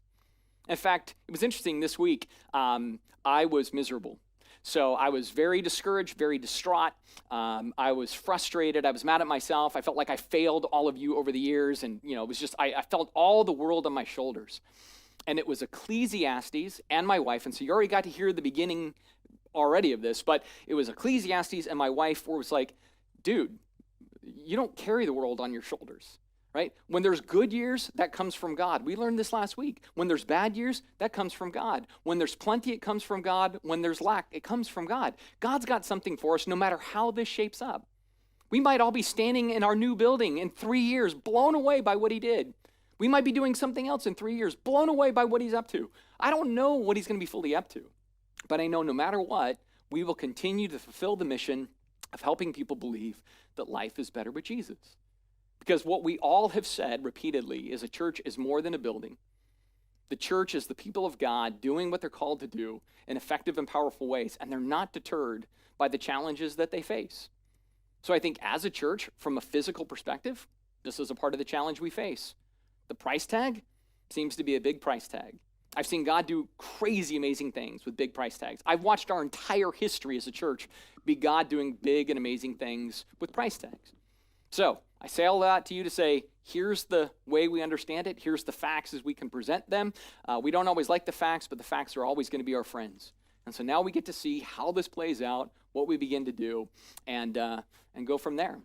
Speaker 1: In fact, it was interesting this week, I was miserable. So I was very discouraged, very distraught. I was frustrated. I was mad at myself. I felt like I failed all of you over the years. And, it was just, I felt all the world on my shoulders. And it was Ecclesiastes and my wife. And so you already got to hear the beginning already of this, but it was Ecclesiastes and my wife was like, dude, you don't carry the world on your shoulders. Right? When there's good years, that comes from God. We learned this last week. When there's bad years, that comes from God. When there's plenty, it comes from God. When there's lack, it comes from God. God's got something for us no matter how this shapes up. We might all be standing in our new building in 3 years, blown away by what he did. We might be doing something else in 3 years, blown away by what he's up to. I don't know what he's going to be fully up to, but I know no matter what, we will continue to fulfill the mission of helping people believe that life is better with Jesus. Because what we all have said repeatedly is a church is more than a building. The church is the people of God doing what they're called to do in effective and powerful ways, and they're not deterred by the challenges that they face. So I think as a church, from a physical perspective, this is a part of the challenge we face. The price tag seems to be a big price tag. I've seen God do crazy, amazing things with big price tags. I've watched our entire history as a church be God doing big and amazing things with price tags. So I say all that to you to say, here's the way we understand it. Here's the facts as we can present them. We don't always like the facts, but the facts are always going to be our friends. And so now we get to see how this plays out, what we begin to do, and go from there.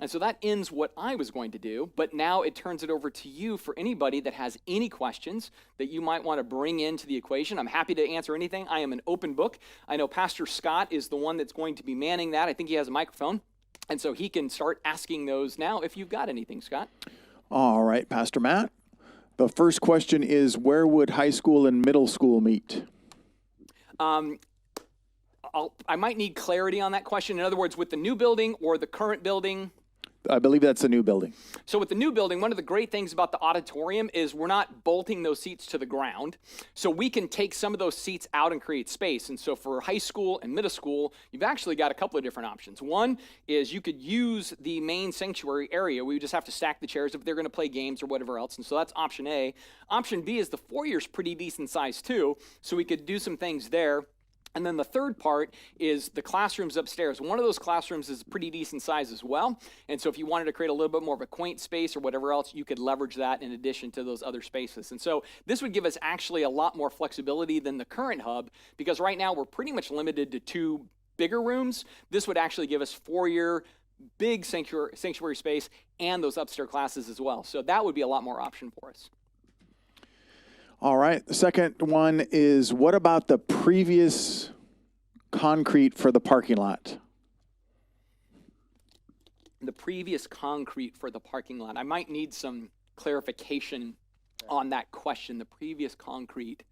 Speaker 1: And so that ends what I was going to do, but now it turns it over to you for anybody that has any questions that you might want to bring into the equation. I'm happy to answer anything. I am an open book. I know Pastor Scott is the one that's going to be manning that. I think he has a microphone. And so he can start asking those now if you've got anything, Scott.
Speaker 2: All right, Pastor Matt. The first question is, where would high school and middle school meet?
Speaker 1: I might need clarity on that question. In other words, with the new building or the current building?
Speaker 2: I believe that's a new building.
Speaker 1: So with the new building, one of the great things about the auditorium is we're not bolting those seats to the ground. So we can take some of those seats out and create space. And so for high school and middle school, you've actually got a couple of different options. One is you could use the main sanctuary area. We would just have to stack the chairs if they're going to play games or whatever else. And so that's option A. Option B is the foyer's pretty decent size too. So we could do some things there. And then the third part is the classrooms upstairs. One of those classrooms is pretty decent size as well. And so if you wanted to create a little bit more of a quaint space or whatever else, you could leverage that in addition to those other spaces. And so this would give us actually a lot more flexibility than the current hub, because right now we're pretty much limited to 2 bigger rooms. This would actually give us foyer, big sanctuary space, and those upstairs classes as well. So that would be a lot more option for us.
Speaker 2: All right. The second one is, what about the previous concrete for the parking lot?
Speaker 1: The previous concrete for the parking lot. I might need some clarification on that question. The previous concrete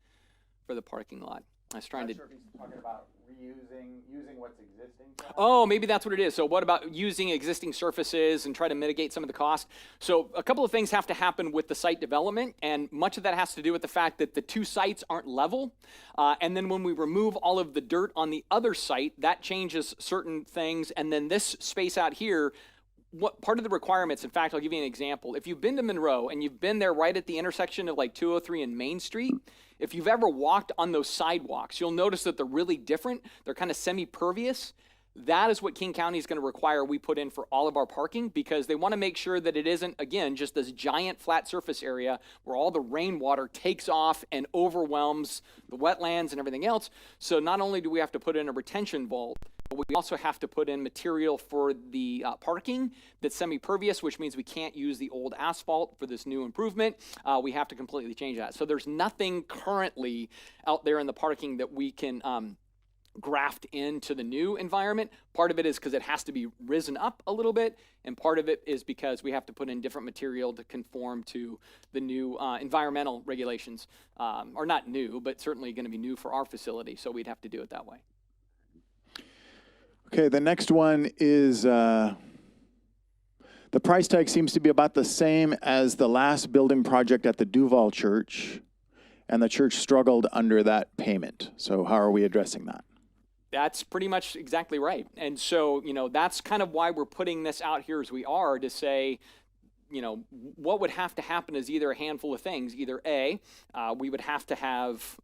Speaker 1: for the parking lot. I was trying to.
Speaker 3: Not sure if he's talking about using what's existing.
Speaker 1: Oh, maybe that's what it is. So what about using existing surfaces and try to mitigate some of the cost? So a couple of things have to happen with the site development, and much of that has to do with the fact that the 2 sites aren't level. And then when we remove all of the dirt on the other site, that changes certain things. And then this space out here, what part of the requirements, in fact, I'll give you an example. If you've been to Monroe and you've been there right at the intersection of like 203 and Main Street, if you've ever walked on those sidewalks, you'll notice that they're really different. They're kind of semi-pervious. That is what King County is going to require we put in for all of our parking, because they want to make sure that it isn't, again, just this giant flat surface area where all the rainwater takes off and overwhelms the wetlands and everything else. So not only do we have to put in a retention vault, we also have to put in material for the parking that's semi-pervious, which means we can't use the old asphalt for this new improvement. We have to completely change that. So there's nothing currently out there in the parking that we can graft into the new environment. Part of it is because it has to be risen up a little bit, and part of it is because we have to put in different material to conform to the new environmental regulations, or not new, but certainly going to be new for our facility, so we'd have to do it that way.
Speaker 2: Okay, the next one is the price tag seems to be about the same as the last building project at the Duval Church, and the church struggled under that payment. So how are we addressing that?
Speaker 1: That's pretty much exactly right. And so, that's kind of why we're putting this out here as we are, to say, what would have to happen is either a handful of things. Either A, we would have to have,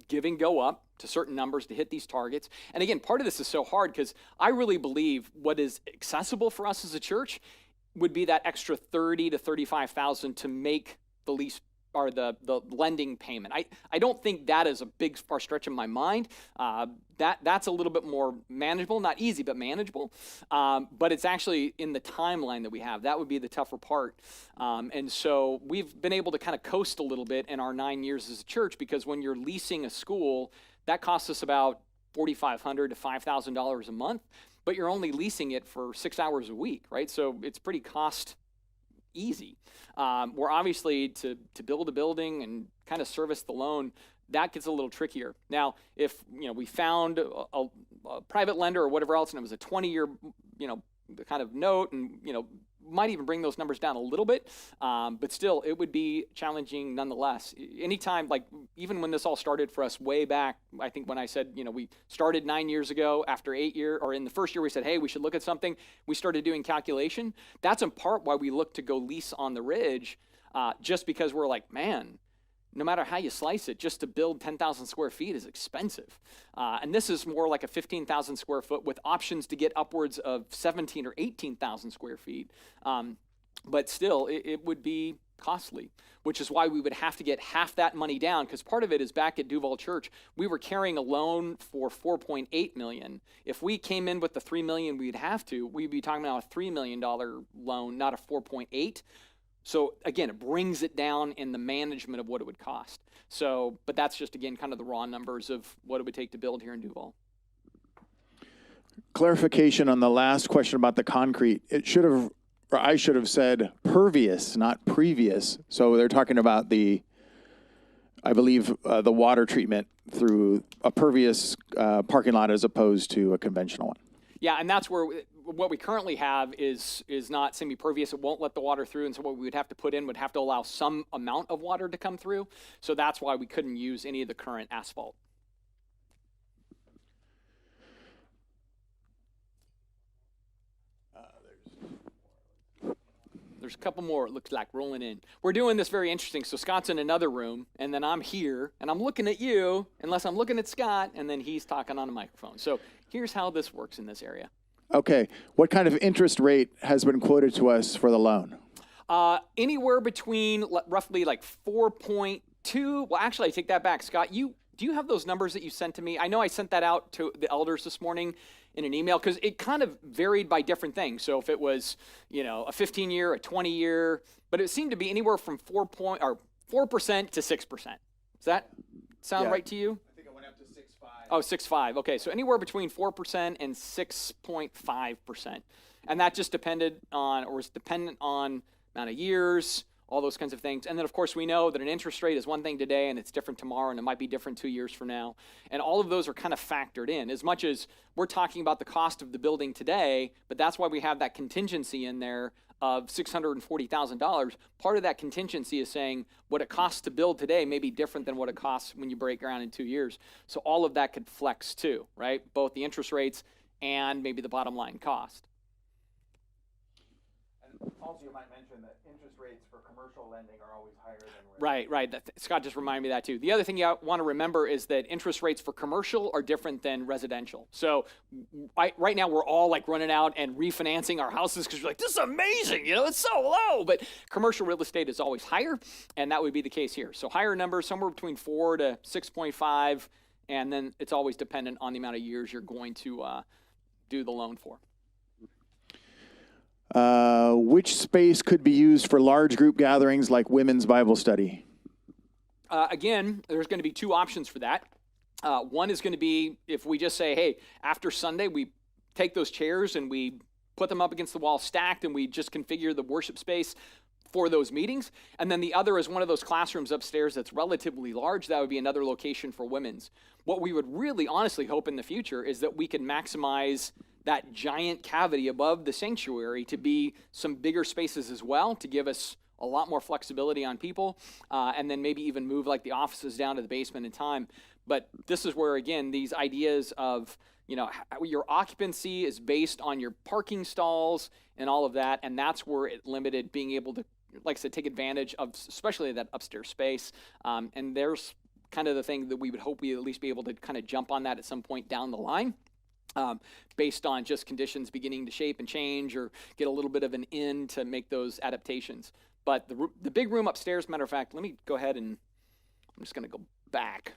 Speaker 1: giving go up to certain numbers to hit these targets. And again, part of this is so hard because I really believe what is accessible for us as a church would be that extra $30,000 to $35,000 to make the lease or the lending payment. I don't think that is a big far stretch in my mind. That's a little bit more manageable, not easy, but manageable. But it's actually in the timeline that we have. That would be the tougher part. And so we've been able to kind of coast a little bit in our 9 years as a church, because when you're leasing a school, that costs us about $4,500 to $5,000 a month, but you're only leasing it for 6 hours a week, right? So it's pretty cost easy. We're obviously to build a building and kind of service the loan, that gets a little trickier. Now, if we found a private lender or whatever else, and it was a 20-year kind of note, and might even bring those numbers down a little bit, but still it would be challenging nonetheless. Anytime, like even when this all started for us way back, I think when I said, we started 9 years ago, after 8 years, or in the first year we said, hey, we should look at something, we started doing calculation. That's in part why we looked to go lease on the Ridge, just because we're like, man, no matter how you slice it, just to build 10,000 square feet is expensive. And this is more like a 15,000 square foot with options to get upwards of 17 or 18,000 square feet. But still, it would be costly, which is why we would have to get half that money down, because part of it is back at Duval Church, we were carrying a loan for $4.8 million. If we came in with the $3 million we'd be talking about a $3 million loan, not a 4.8. So again, it brings it down in the management of what it would cost. So, but that's just, again, kind of the raw numbers of what it would take to build here in Duval.
Speaker 2: Clarification on the last question about the concrete. I should have said pervious, not previous. So they're talking about the water treatment through a pervious parking lot as opposed to a conventional one.
Speaker 1: Yeah, and that's where what we currently have is not semi-pervious. It won't let the water through, and so what we would have to put in would have to allow some amount of water to come through. So that's why we couldn't use any of the current asphalt. There's a couple more, it looks like, rolling in. We're doing this very interesting. So Scott's in another room, and then I'm here, and I'm looking at you, unless I'm looking at Scott, and then he's talking on a microphone. So here's how this works in this area.
Speaker 2: Okay. What kind of interest rate has been quoted to us for the loan?
Speaker 1: Anywhere between roughly like 4.2. Well, actually, I take that back. Scott, do you have those numbers that you sent to me? I know I sent that out to the elders this morning in an email, because it kind of varied by different things. So if it was, a 15-year, a 20-year, but it seemed to be anywhere from 4% to 6%. Does that sound right to you?
Speaker 3: I think it went up to 6.5.
Speaker 1: Oh, 6.5. Okay, so anywhere between 4% and 6.5%. And that just was dependent on amount of years, all those kinds of things. And then, of course, we know that an interest rate is one thing today and it's different tomorrow, and it might be different 2 years from now. And all of those are kind of factored in, as much as we're talking about the cost of the building today, but that's why we have that contingency in there of $640,000. Part of that contingency is saying what it costs to build today may be different than what it costs when you break ground in 2 years. So all of that could flex too, right? Both the interest rates and maybe the bottom line cost.
Speaker 3: And also, you might mention that interest rates for commercial lending are always higher than
Speaker 1: Right. Scott just reminded me of that too. The other thing you want to remember is that interest rates for commercial are different than residential. So right now we're all like running out and refinancing our houses because we're like, this is amazing, it's so low. But commercial real estate is always higher, and that would be the case here. So higher numbers, somewhere between 4 to 6.5, And then it's always dependent on the amount of years you're going to do the loan for.
Speaker 2: Which space could be used for large group gatherings like women's Bible study?
Speaker 1: Again, there's going to be two options for that. One is going to be if we just say, hey, after Sunday, we take those chairs and we put them up against the wall stacked and we just configure the worship space for those meetings. And then the other is one of those classrooms upstairs that's relatively large. That would be another location for women's. What we would really honestly hope in the future is that we can maximize that giant cavity above the sanctuary to be some bigger spaces as well, to give us a lot more flexibility on people, and then maybe even move like the offices down to the basement in time. But this is where, again, these ideas of, your occupancy is based on your parking stalls and all of that, and that's where it limited being able to, like I said, take advantage of especially that upstairs space. And there's kind of the thing that we would hope we at least be able to kind of jump on that at some point down the line. Based on just conditions beginning to shape and change or get a little bit of an in to make those adaptations. But the big room upstairs, matter of fact, let me go ahead and I'm just going to go back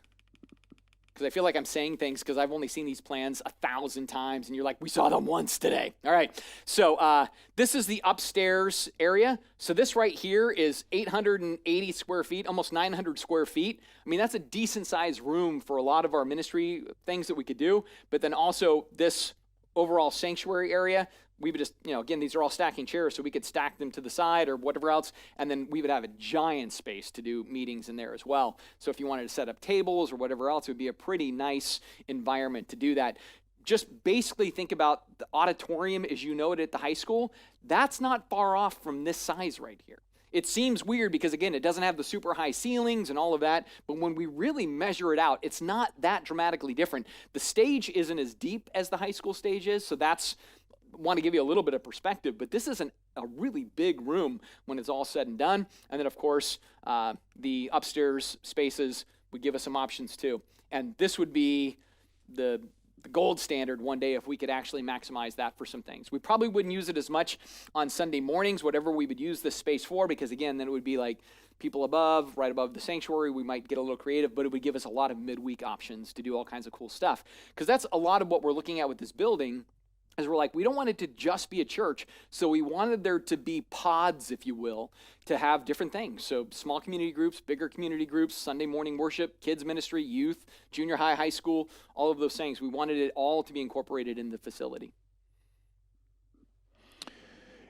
Speaker 1: because I feel like I'm saying things because I've only seen these plans 1,000 times and you're like, we saw them once today. All right. So this is the upstairs area. So this right here is 880 square feet, almost 900 square feet. I mean, that's a decent sized room for a lot of our ministry things that we could do. But then also this overall sanctuary area, we would just, again, these are all stacking chairs, so we could stack them to the side or whatever else, and then we would have a giant space to do meetings in there as well. So if you wanted to set up tables or whatever else, it would be a pretty nice environment to do that. Just basically think about the auditorium as you know it at the high school. That's not far off from this size right here. It seems weird because, again, it doesn't have the super high ceilings and all of that, but when we really measure it out, it's not that dramatically different. The stage isn't as deep as the high school stage is, so that's want to give you a little bit of perspective, but this isn't a really big room when it's all said and done. And then, of course, the upstairs spaces would give us some options too. And this would be the gold standard one day if we could actually maximize that for some things. We probably wouldn't use it as much on Sunday mornings, whatever we would use this space for, because again, then it would be like people above, right above the sanctuary. We might get a little creative, but it would give us a lot of midweek options to do all kinds of cool stuff. Because that's a lot of what we're looking at with this building. Is we're like, we don't want it to just be a church, so we wanted there to be pods, if you will, to have different things. So small community groups, bigger community groups, Sunday morning worship, kids ministry, youth, junior high, high school, all of those things. We wanted it all to be incorporated in the facility.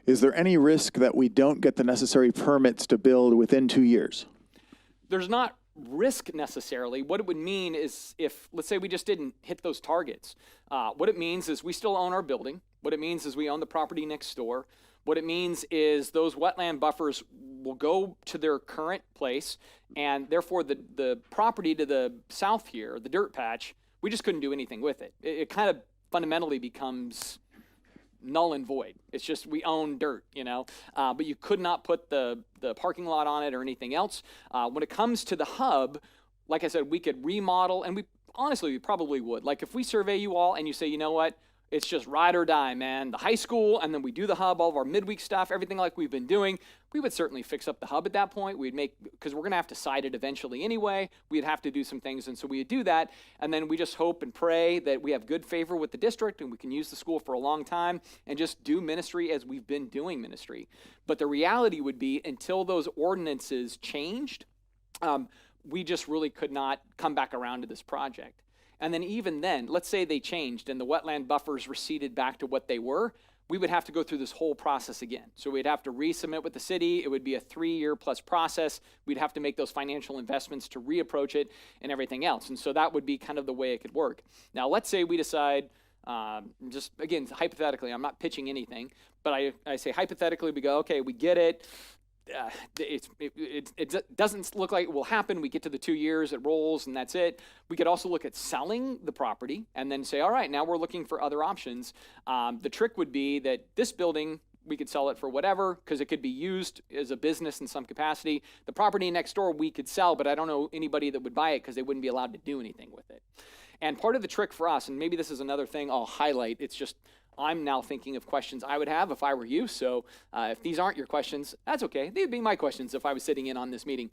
Speaker 2: Is there any risk that we don't get the necessary permits to build within 2 years?
Speaker 1: There's not risk necessarily. What it would mean is if, let's say we just didn't hit those targets, what it means is we still own our building. What it means is we own the property next door. What it means is those wetland buffers will go to their current place, and therefore the property to the south here, the dirt patch, we just couldn't do anything with it. It kind of fundamentally becomes null and void. It's just we own dirt, but you could not put the parking lot on it or anything else. When it comes to the hub, like I said, we could remodel, and we probably would. Like if we survey you all and you say, you know what, it's just ride or die, man. The high school, and then we do the hub, all of our midweek stuff, everything like we've been doing. We would certainly fix up the hub at that point. Because we're going to have to site it eventually anyway. We'd have to do some things, and so we would do that. And then we just hope and pray that we have good favor with the district, and we can use the school for a long time, and just do ministry as we've been doing ministry. But the reality would be, until those ordinances changed, we just really could not come back around to this project. And then even then, let's say they changed and the wetland buffers receded back to what they were, we would have to go through this whole process again. So we'd have to resubmit with the city. It would be a 3-year plus process. We'd have to make those financial investments to reapproach it and everything else. And so that would be kind of the way it could work. Now, let's say we decide, just again, hypothetically, I'm not pitching anything, but I say hypothetically, we go, okay, we get it. It doesn't look like it will happen. We get to the 2 years, it rolls, and that's it. We could also look at selling the property and then say, all right, now we're looking for other options. The trick would be that this building, we could sell it for whatever because it could be used as a business in some capacity. The property next door we could sell, but I don't know anybody that would buy it because they wouldn't be allowed to do anything with it. And part of the trick for us, and maybe this is another thing I'll highlight, it's just I'm now thinking of questions I would have if I were you. So if these aren't your questions, that's okay. They'd be my questions if I was sitting in on this meeting.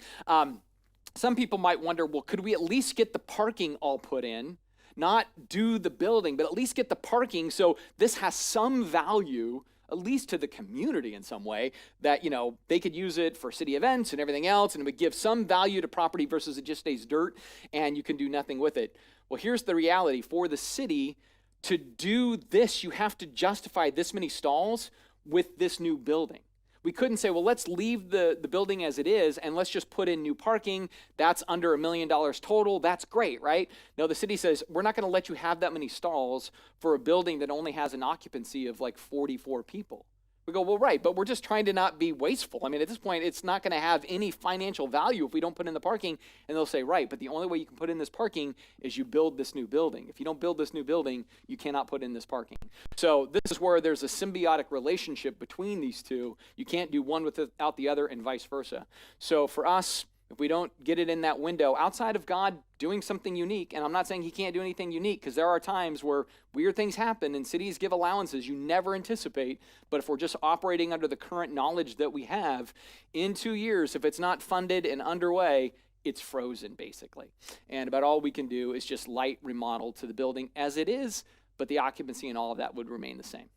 Speaker 1: some people might wonder, well, could we at least get the parking all put in? Not do the building, but at least get the parking so this has some value, at least to the community in some way, that, you know, they could use it for city events and everything else, and it would give some value to property versus it just stays dirt and you can do nothing with it. Well, here's the reality. For the city to do this, you have to justify this many stalls with this new building. We couldn't say, well, let's leave the building as it is and let's just put in new parking. That's under $1 million total. That's great, right? No, the city says, we're not going to let you have that many stalls for a building that only has an occupancy of like 44 people. We go, well, right, but we're just trying to not be wasteful. I mean, at this point, it's not going to have any financial value if we don't put in the parking. And they'll say, right, but the only way you can put in this parking is you build this new building. If you don't build this new building, you cannot put in this parking. So this is where there's a symbiotic relationship between these two. You can't do one without the other and vice versa. So for us, if we don't get it in that window, outside of God doing something unique, and I'm not saying he can't do anything unique, because there are times where weird things happen and cities give allowances you never anticipate, but if we're just operating under the current knowledge that we have, in 2 years, if it's not funded and underway, it's frozen basically. And about all we can do is just light remodel to the building as it is, but the occupancy and all of that would remain the same.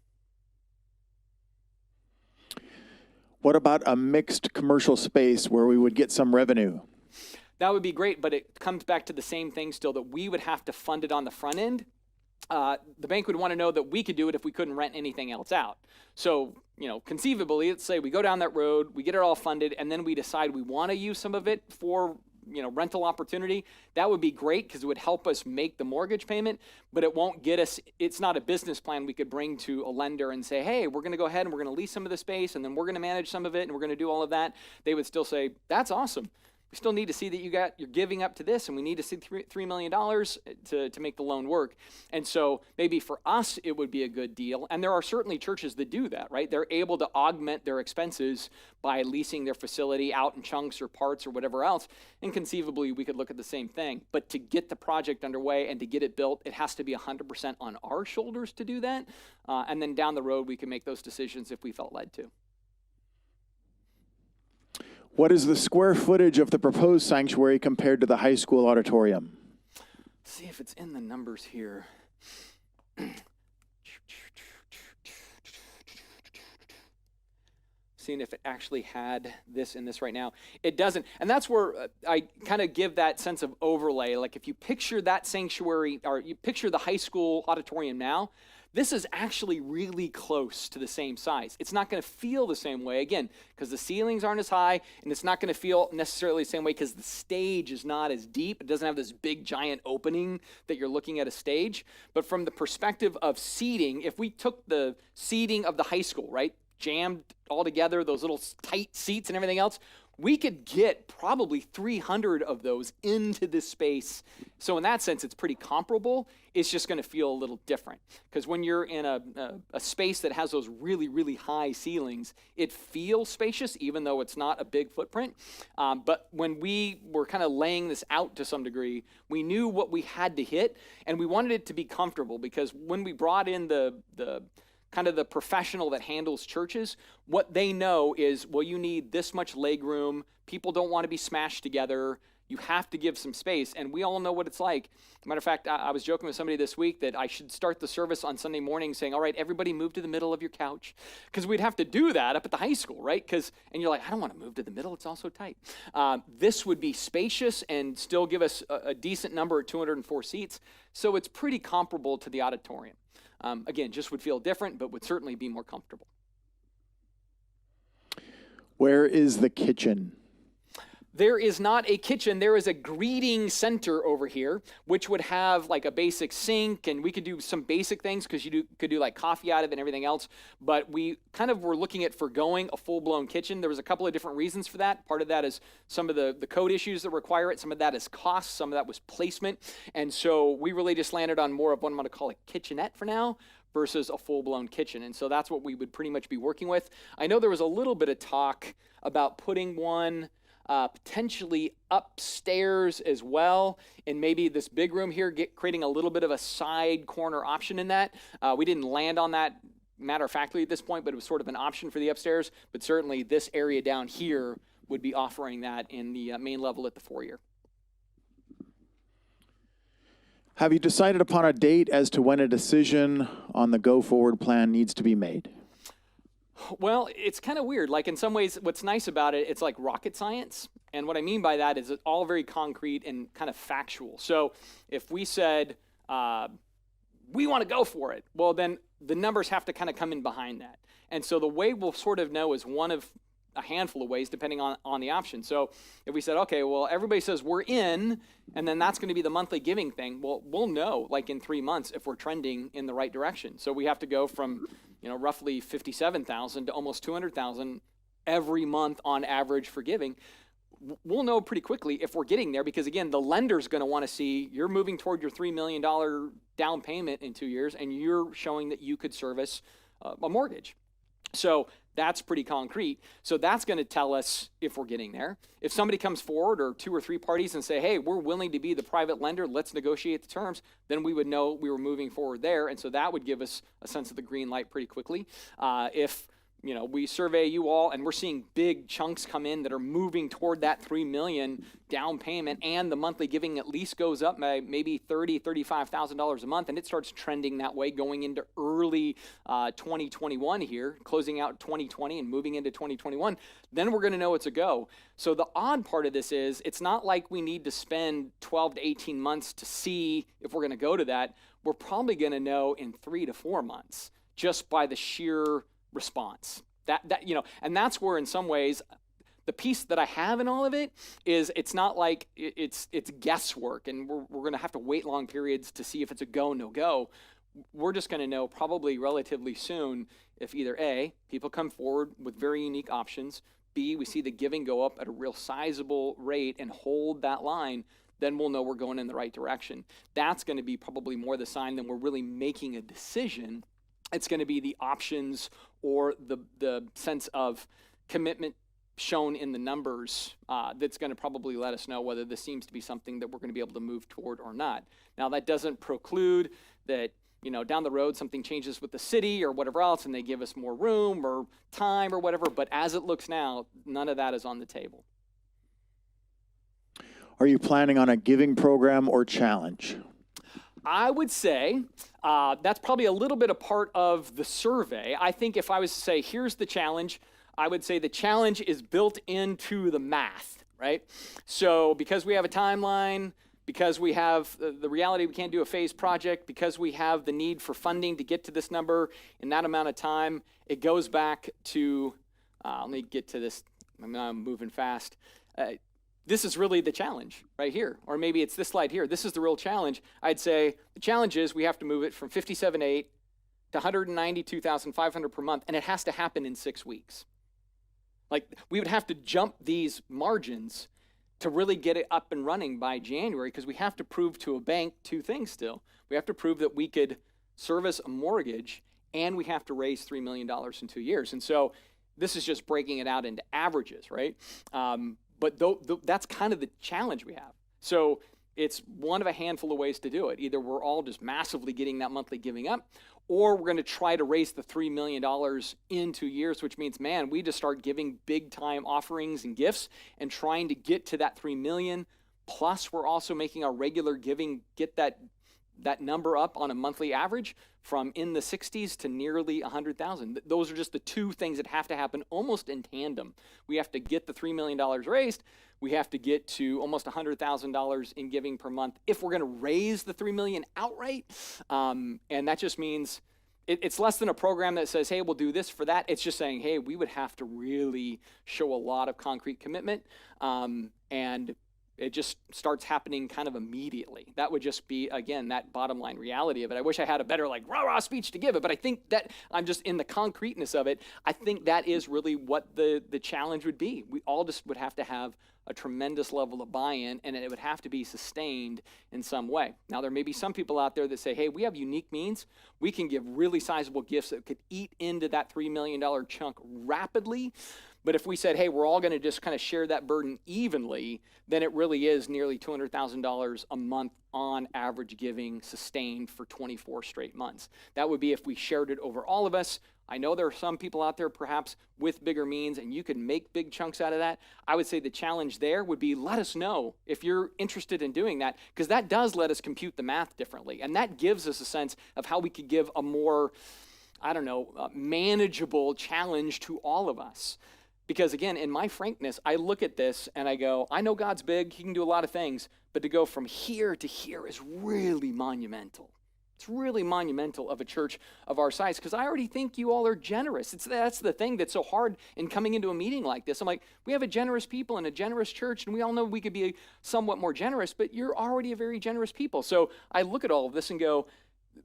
Speaker 2: What about a mixed commercial space where we would get some revenue?
Speaker 1: That would be great, but it comes back to the same thing still, that we would have to fund it on the front end. The bank would want to know that we could do it if we couldn't rent anything else out. So, you know, conceivably, let's say we go down that road, we get it all funded, and then we decide we want to use some of it for, you know, rental opportunity. That would be great because it would help us make the mortgage payment, but it won't get us, it's not a business plan we could bring to a lender and say, hey, we're going to go ahead and we're going to lease some of the space and then we're going to manage some of it and we're going to do all of that. They would still say, that's awesome. We still need to see that you're giving up to this, and we need to see $3 million to make the loan work. And so maybe for us, it would be a good deal. And there are certainly churches that do that, right? They're able to augment their expenses by leasing their facility out in chunks or parts or whatever else. And conceivably, we could look at the same thing. But to get the project underway and to get it built, it has to be 100% on our shoulders to do that. And then down the road, we can make those decisions if we felt led to.
Speaker 2: What is the square footage of the proposed sanctuary compared to the high school auditorium?
Speaker 1: Let's see if it's in the numbers here. Seeing if it actually had this in this right now. It doesn't. And that's where I kind of give that sense of overlay. Like if you picture that sanctuary, or you picture the high school auditorium now, this is actually really close to the same size. It's not going to feel the same way, again, because the ceilings aren't as high, and it's not going to feel necessarily the same way because the stage is not as deep. It doesn't have this big, giant opening that you're looking at a stage. But from the perspective of seating, if we took the seating of the high school, right, jammed all together, those little tight seats and everything else, we could get probably 300 of those into this space. So in that sense, it's pretty comparable. It's just going to feel a little different. Because when you're in a space that has those really, really high ceilings, it feels spacious, even though it's not a big footprint. But when we were kind of laying this out to some degree, we knew what we had to hit, and we wanted it to be comfortable. Because when we brought in the kind of the professional that handles churches, what they know is, well, you need this much leg room. People don't want to be smashed together. You have to give some space, and we all know what it's like. Matter of fact, I was joking with somebody this week that I should start the service on Sunday morning saying, all right, everybody move to the middle of your couch, because we'd have to do that up at the high school, right? And you're like, I don't want to move to the middle. It's all so tight. This would be spacious and still give us a decent number at 204 seats, so it's pretty comparable to the auditorium. Again, just would feel different, but would certainly be more comfortable.
Speaker 2: Where is the kitchen?
Speaker 1: There is not a kitchen. There is a greeting center over here, which would have like a basic sink, and we could do some basic things because you could do like coffee out of it and everything else. But we kind of were looking at forgoing a full-blown kitchen. There was a couple of different reasons for that. Part of that is some of the code issues that require it. Some of that is cost. Some of that was placement. And so we really just landed on more of what I'm going to call a kitchenette for now versus a full-blown kitchen. And so that's what we would pretty much be working with. I know there was a little bit of talk about putting one potentially upstairs as well, and maybe this big room here, creating a little bit of a side corner option in that. We didn't land on that matter-of-factly at this point, but it was sort of an option for the upstairs. But certainly this area down here would be offering that in the main level at the foyer.
Speaker 2: Have you decided upon a date as to when a decision on the go-forward plan needs to be made?
Speaker 1: Well, it's kind of weird. Like in some ways, what's nice about it, it's like rocket science. And what I mean by that is it's all very concrete and kind of factual. So if we said, we want to go for it, well, then the numbers have to kind of come in behind that. And so the way we'll sort of know is one of a handful of ways depending on the option. So if we said, okay, well, everybody says we're in, and then that's going to be the monthly giving thing, well, we'll know like in 3 months if we're trending in the right direction. So we have to go from, roughly 57,000 to almost 200,000 every month on average for giving. We'll know pretty quickly if we're getting there because, again, the lender's going to want to see you're moving toward your $3 million down payment in 2 years, and you're showing that you could service a mortgage. So that's pretty concrete. So that's going to tell us if we're getting there. If somebody comes forward or 2 or 3 parties and say, hey, we're willing to be the private lender, let's negotiate the terms, then we would know we were moving forward there. And so that would give us a sense of the green light pretty quickly. If we survey you all and we're seeing big chunks come in that are moving toward that $3 million down payment, and the monthly giving at least goes up by maybe $30,000, $35,000 a month, and it starts trending that way going into early 2021 here, closing out 2020 and moving into 2021, then we're going to know it's a go. So the odd part of this is it's not like we need to spend 12 to 18 months to see if we're going to go to that. We're probably going to know in 3 to 4 months just by the sheer response. And that's where in some ways the piece that I have in all of it is it's not like it's guesswork and we're going to have to wait long periods to see if it's a go, no go. We're just going to know probably relatively soon if either A, people come forward with very unique options, B, we see the giving go up at a real sizable rate and hold that line, then we'll know we're going in the right direction. That's going to be probably more the sign that we're really making a decision. It's going to be the options or the sense of commitment shown in the numbers that's going to probably let us know whether this seems to be something that we're going to be able to move toward or not. Now, that doesn't preclude that, down the road something changes with the city or whatever else and they give us more room or time or whatever, but as it looks now, none of that is on the table.
Speaker 2: Are you planning on a giving program or challenge?
Speaker 1: I would say that's probably a little bit a part of the survey. I think if I was to say, here's the challenge, I would say the challenge is built into the math, right? So because we have a timeline, because we have the reality we can't do a phased project, because we have the need for funding to get to this number in that amount of time, it goes back to, let me get to this, I'm moving fast. This is really the challenge right here, or maybe it's this slide here. This is the real challenge. I'd say the challenge is we have to move it from 57.8 to 192,500 per month, and it has to happen in 6 weeks. Like we would have to jump these margins to really get it up and running by January because we have to prove to a bank 2 things still. We have to prove that we could service a mortgage, and we have to raise $3 million in 2 years. And so this is just breaking it out into averages, right? But that's kind of the challenge we have. So it's one of a handful of ways to do it. Either we're all just massively getting that monthly giving up, or we're going to try to raise the $3 million in 2 years, which means, man, we just start giving big time offerings and gifts and trying to get to that $3 million. Plus, we're also making our regular giving get that number up on a monthly average from in the 60s to nearly 100,000. Those are just the 2 things that have to happen almost in tandem. We have to get the $3 million raised. We have to get to almost $100,000 in giving per month if we're going to raise the $3 million outright. And that just means it's less than a program that says, hey, we'll do this for that. It's just saying, hey, we would have to really show a lot of concrete commitment. And it just starts happening kind of immediately. That would just be, again, that bottom line reality of it. I wish I had a better rah-rah speech to give it, but I think that I'm just in the concreteness of it. I think that is really what the challenge would be. We all just would have to have a tremendous level of buy-in, and it would have to be sustained in some way. Now, there may be some people out there that say, hey, we have unique means. We can give really sizable gifts that could eat into that $3 million chunk rapidly. But if we said, hey, we're all going to just kind of share that burden evenly, then it really is nearly $200,000 a month on average giving sustained for 24 straight months. That would be if we shared it over all of us. I know there are some people out there perhaps with bigger means and you can make big chunks out of that. I would say the challenge there would be let us know if you're interested in doing that, because that does let us compute the math differently. And that gives us a sense of how we could give a more, manageable challenge to all of us. Because again, in my frankness, I look at this and I go, I know God's big, he can do a lot of things, but to go from here to here is really monumental. It's really monumental of a church of our size, because I already think you all are generous. That's the thing that's so hard in coming into a meeting like this. I'm like, we have a generous people and a generous church, and we all know we could be somewhat more generous, but you're already a very generous people. So I look at all of this and go,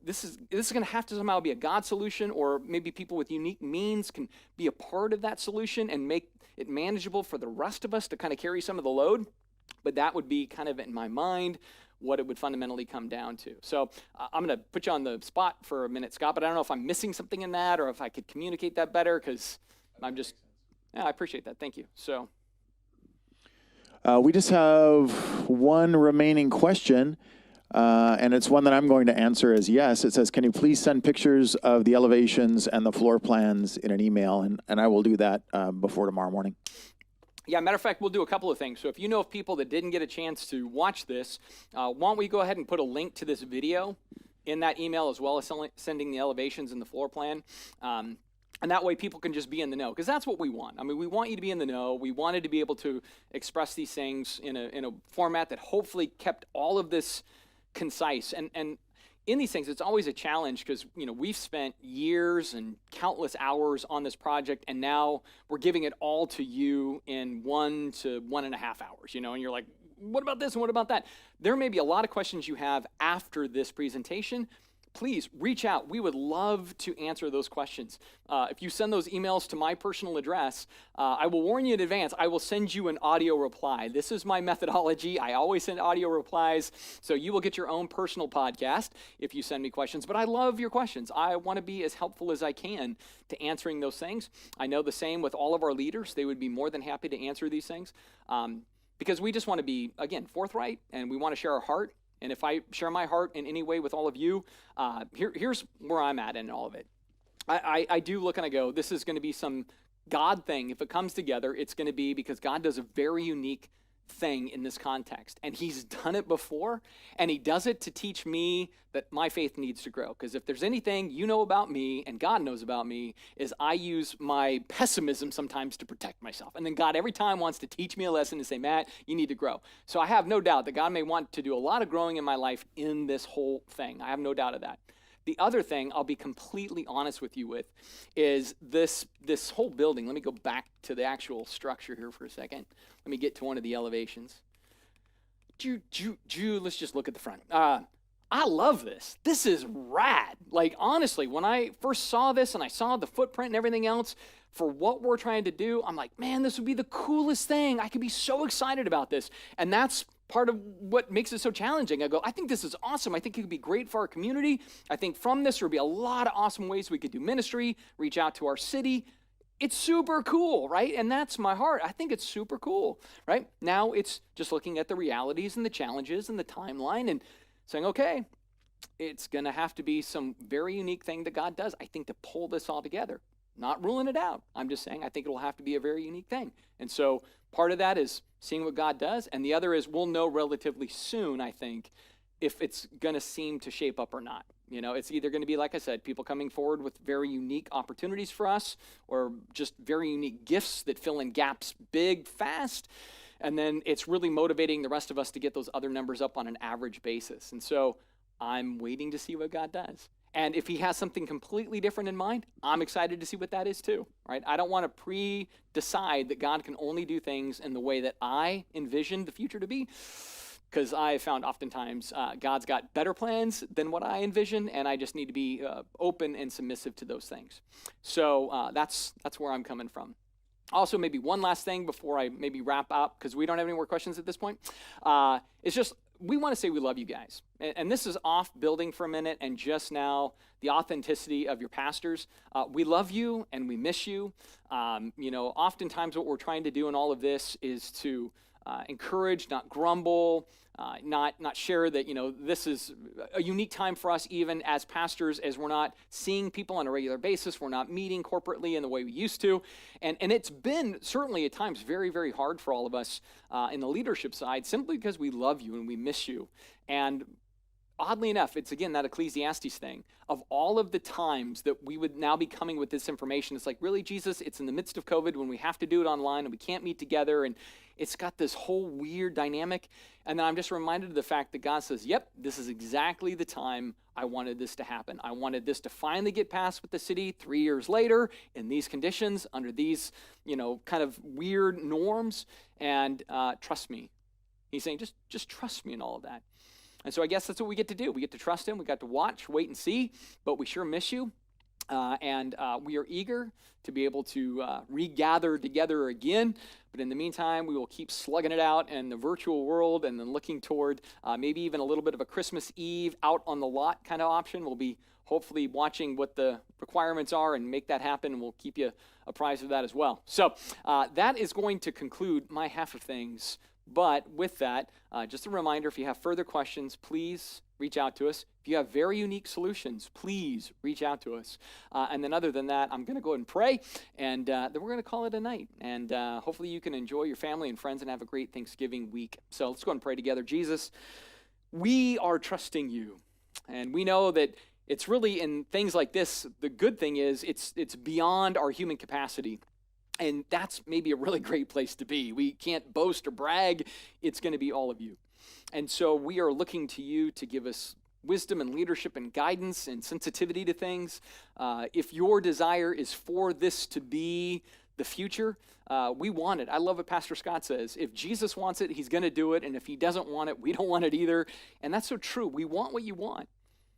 Speaker 1: this is going to have to somehow be a God solution, or maybe people with unique means can be a part of that solution and make it manageable for the rest of us to kind of carry some of the load. But that would be kind of in my mind what it would fundamentally come down to. So I'm going to put you on the spot for a minute, Scott, but I don't know if I'm missing something in that or if I could communicate that better, because I'm just, I appreciate that. Thank you. So
Speaker 2: we just have one remaining question, and it's one that I'm going to answer as yes. It says, can you please send pictures of the elevations and the floor plans in an email? And I will do that before tomorrow morning.
Speaker 1: Yeah, matter of fact, we'll do a couple of things. So if you know of people that didn't get a chance to watch this, why don't we go ahead and put a link to this video in that email, as well as sending the elevations and the floor plan. And that way people can just be in the know, because that's what we want. I mean, we want you to be in the know. We wanted to be able to express these things in a format that hopefully kept all of this concise. And in these things, it's always a challenge, because we've spent years and countless hours on this project, and now we're giving it all to you in 1 to 1.5 hours. And you're like, what about this and what about that? There may be a lot of questions you have after this presentation. Please reach out. We would love to answer those questions. If you send those emails to my personal address, I will warn you in advance, I will send you an audio reply. This is my methodology. I always send audio replies, so you will get your own personal podcast if you send me questions. But I love your questions. I want to be as helpful as I can to answering those things. I know the same with all of our leaders. They would be more than happy to answer these things, because we just want to be, again, forthright, and we want to share our heart. And if I share my heart in any way with all of you, here's where I'm at in all of it. I do look and I go, this is going to be some God thing. If it comes together, it's going to be because God does a very unique thing in this context. And he's done it before, and he does it to teach me that my faith needs to grow. Because if there's anything you know about me and God knows about me, is I use my pessimism sometimes to protect myself. And then God every time wants to teach me a lesson and say, Matt, you need to grow. So I have no doubt that God may want to do a lot of growing in my life in this whole thing. I have no doubt of that. The other thing I'll be completely honest with you with is this whole building. Let me go back to the actual structure here for a second. Let me get to one of the elevations. Let's just look at the front. I love this. This is rad. Like, honestly, when I first saw this and I saw the footprint and everything else for what we're trying to do, I'm like, man, this would be the coolest thing. I could be so excited about this. And that's part of what makes it so challenging. I go, I think this is awesome. I think it could be great for our community. I think from this, there would be a lot of awesome ways we could do ministry, reach out to our city. It's super cool, right? And that's my heart. I think it's super cool, right? Now it's just looking at the realities and the challenges and the timeline and saying, okay, it's going to have to be some very unique thing that God does, I think, to pull this all together. Not ruling it out. I'm just saying I think it'll have to be a very unique thing. And so part of that is seeing what God does. And the other is we'll know relatively soon, I think, if it's going to seem to shape up or not. It's either going to be, like I said, people coming forward with very unique opportunities for us, or just very unique gifts that fill in gaps big, fast. And then it's really motivating the rest of us to get those other numbers up on an average basis. And so I'm waiting to see what God does. And if he has something completely different in mind, I'm excited to see what that is too, right? I don't want to pre-decide that God can only do things in the way that I envisioned the future to be, because I found oftentimes God's got better plans than what I envision, and I just need to be open and submissive to those things. So that's where I'm coming from. Also, maybe one last thing before I maybe wrap up, because we don't have any more questions at this point. It's just we want to say we love you guys. And this is off building for a minute and just now the authenticity of your pastors. We love you and we miss you. Oftentimes what we're trying to do in all of this is to encourage, not grumble, not share that, this is a unique time for us even as pastors, as we're not seeing people on a regular basis. We're not meeting corporately in the way we used to. And it's been certainly at times very, very hard for all of us in the leadership side, simply because we love you and we miss you. And oddly enough, it's again that Ecclesiastes thing of all of the times that we would now be coming with this information. It's like, really, Jesus, it's in the midst of COVID when we have to do it online and we can't meet together. And it's got this whole weird dynamic. And then I'm just reminded of the fact that God says, yep, this is exactly the time I wanted this to happen. I wanted this to finally get passed with the city 3 years later in these conditions, under these, kind of weird norms. And trust me. He's saying, just trust me in all of that. And so I guess that's what we get to do. We get to trust him. We got to watch, wait, and see, but we sure miss you. And we are eager to be able to regather together again. But in the meantime, we will keep slugging it out in the virtual world and then looking toward maybe even a little bit of a Christmas Eve out on the lot kind of option. We'll be hopefully watching what the requirements are and make that happen, and we'll keep you apprised of that as well. So that is going to conclude my half of things. But with that, just a reminder, if you have further questions, please reach out to us. If you have very unique solutions, please reach out to us. And then other than that, I'm going to go ahead and pray, and then we're going to call it a night. And hopefully you can enjoy your family and friends and have a great Thanksgiving week. So let's go ahead and pray together. Jesus, we are trusting you, and we know that it's really in things like this, the good thing is it's beyond our human capacity. And that's maybe a really great place to be. We can't boast or brag. It's going to be all of you. And so we are looking to you to give us wisdom and leadership and guidance and sensitivity to things. If your desire is for this to be the future, we want it. I love what Pastor Scott says. If Jesus wants it, he's going to do it. And if he doesn't want it, we don't want it either. And that's so true. We want what you want.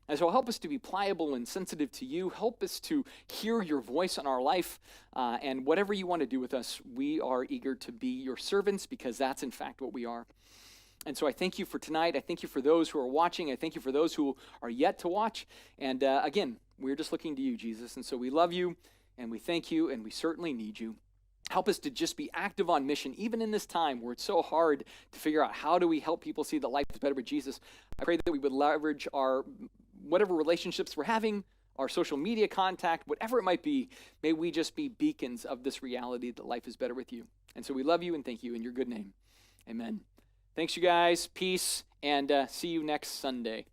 Speaker 1: And so help us to be pliable and sensitive to you. Help us to hear your voice in our life. And whatever you want to do with us, we are eager to be your servants, because that's in fact what we are. And so I thank you for tonight. I thank you for those who are watching. I thank you for those who are yet to watch. And again, we're just looking to you, Jesus. And so we love you, and we thank you, and we certainly need you. Help us to just be active on mission, even in this time where it's so hard to figure out how do we help people see that life is better with Jesus. I pray that we would leverage our whatever relationships we're having, our social media contact, whatever it might be, may we just be beacons of this reality that life is better with you. And so we love you and thank you in your good name. Amen. Thanks, you guys. Peace, and see you next Sunday.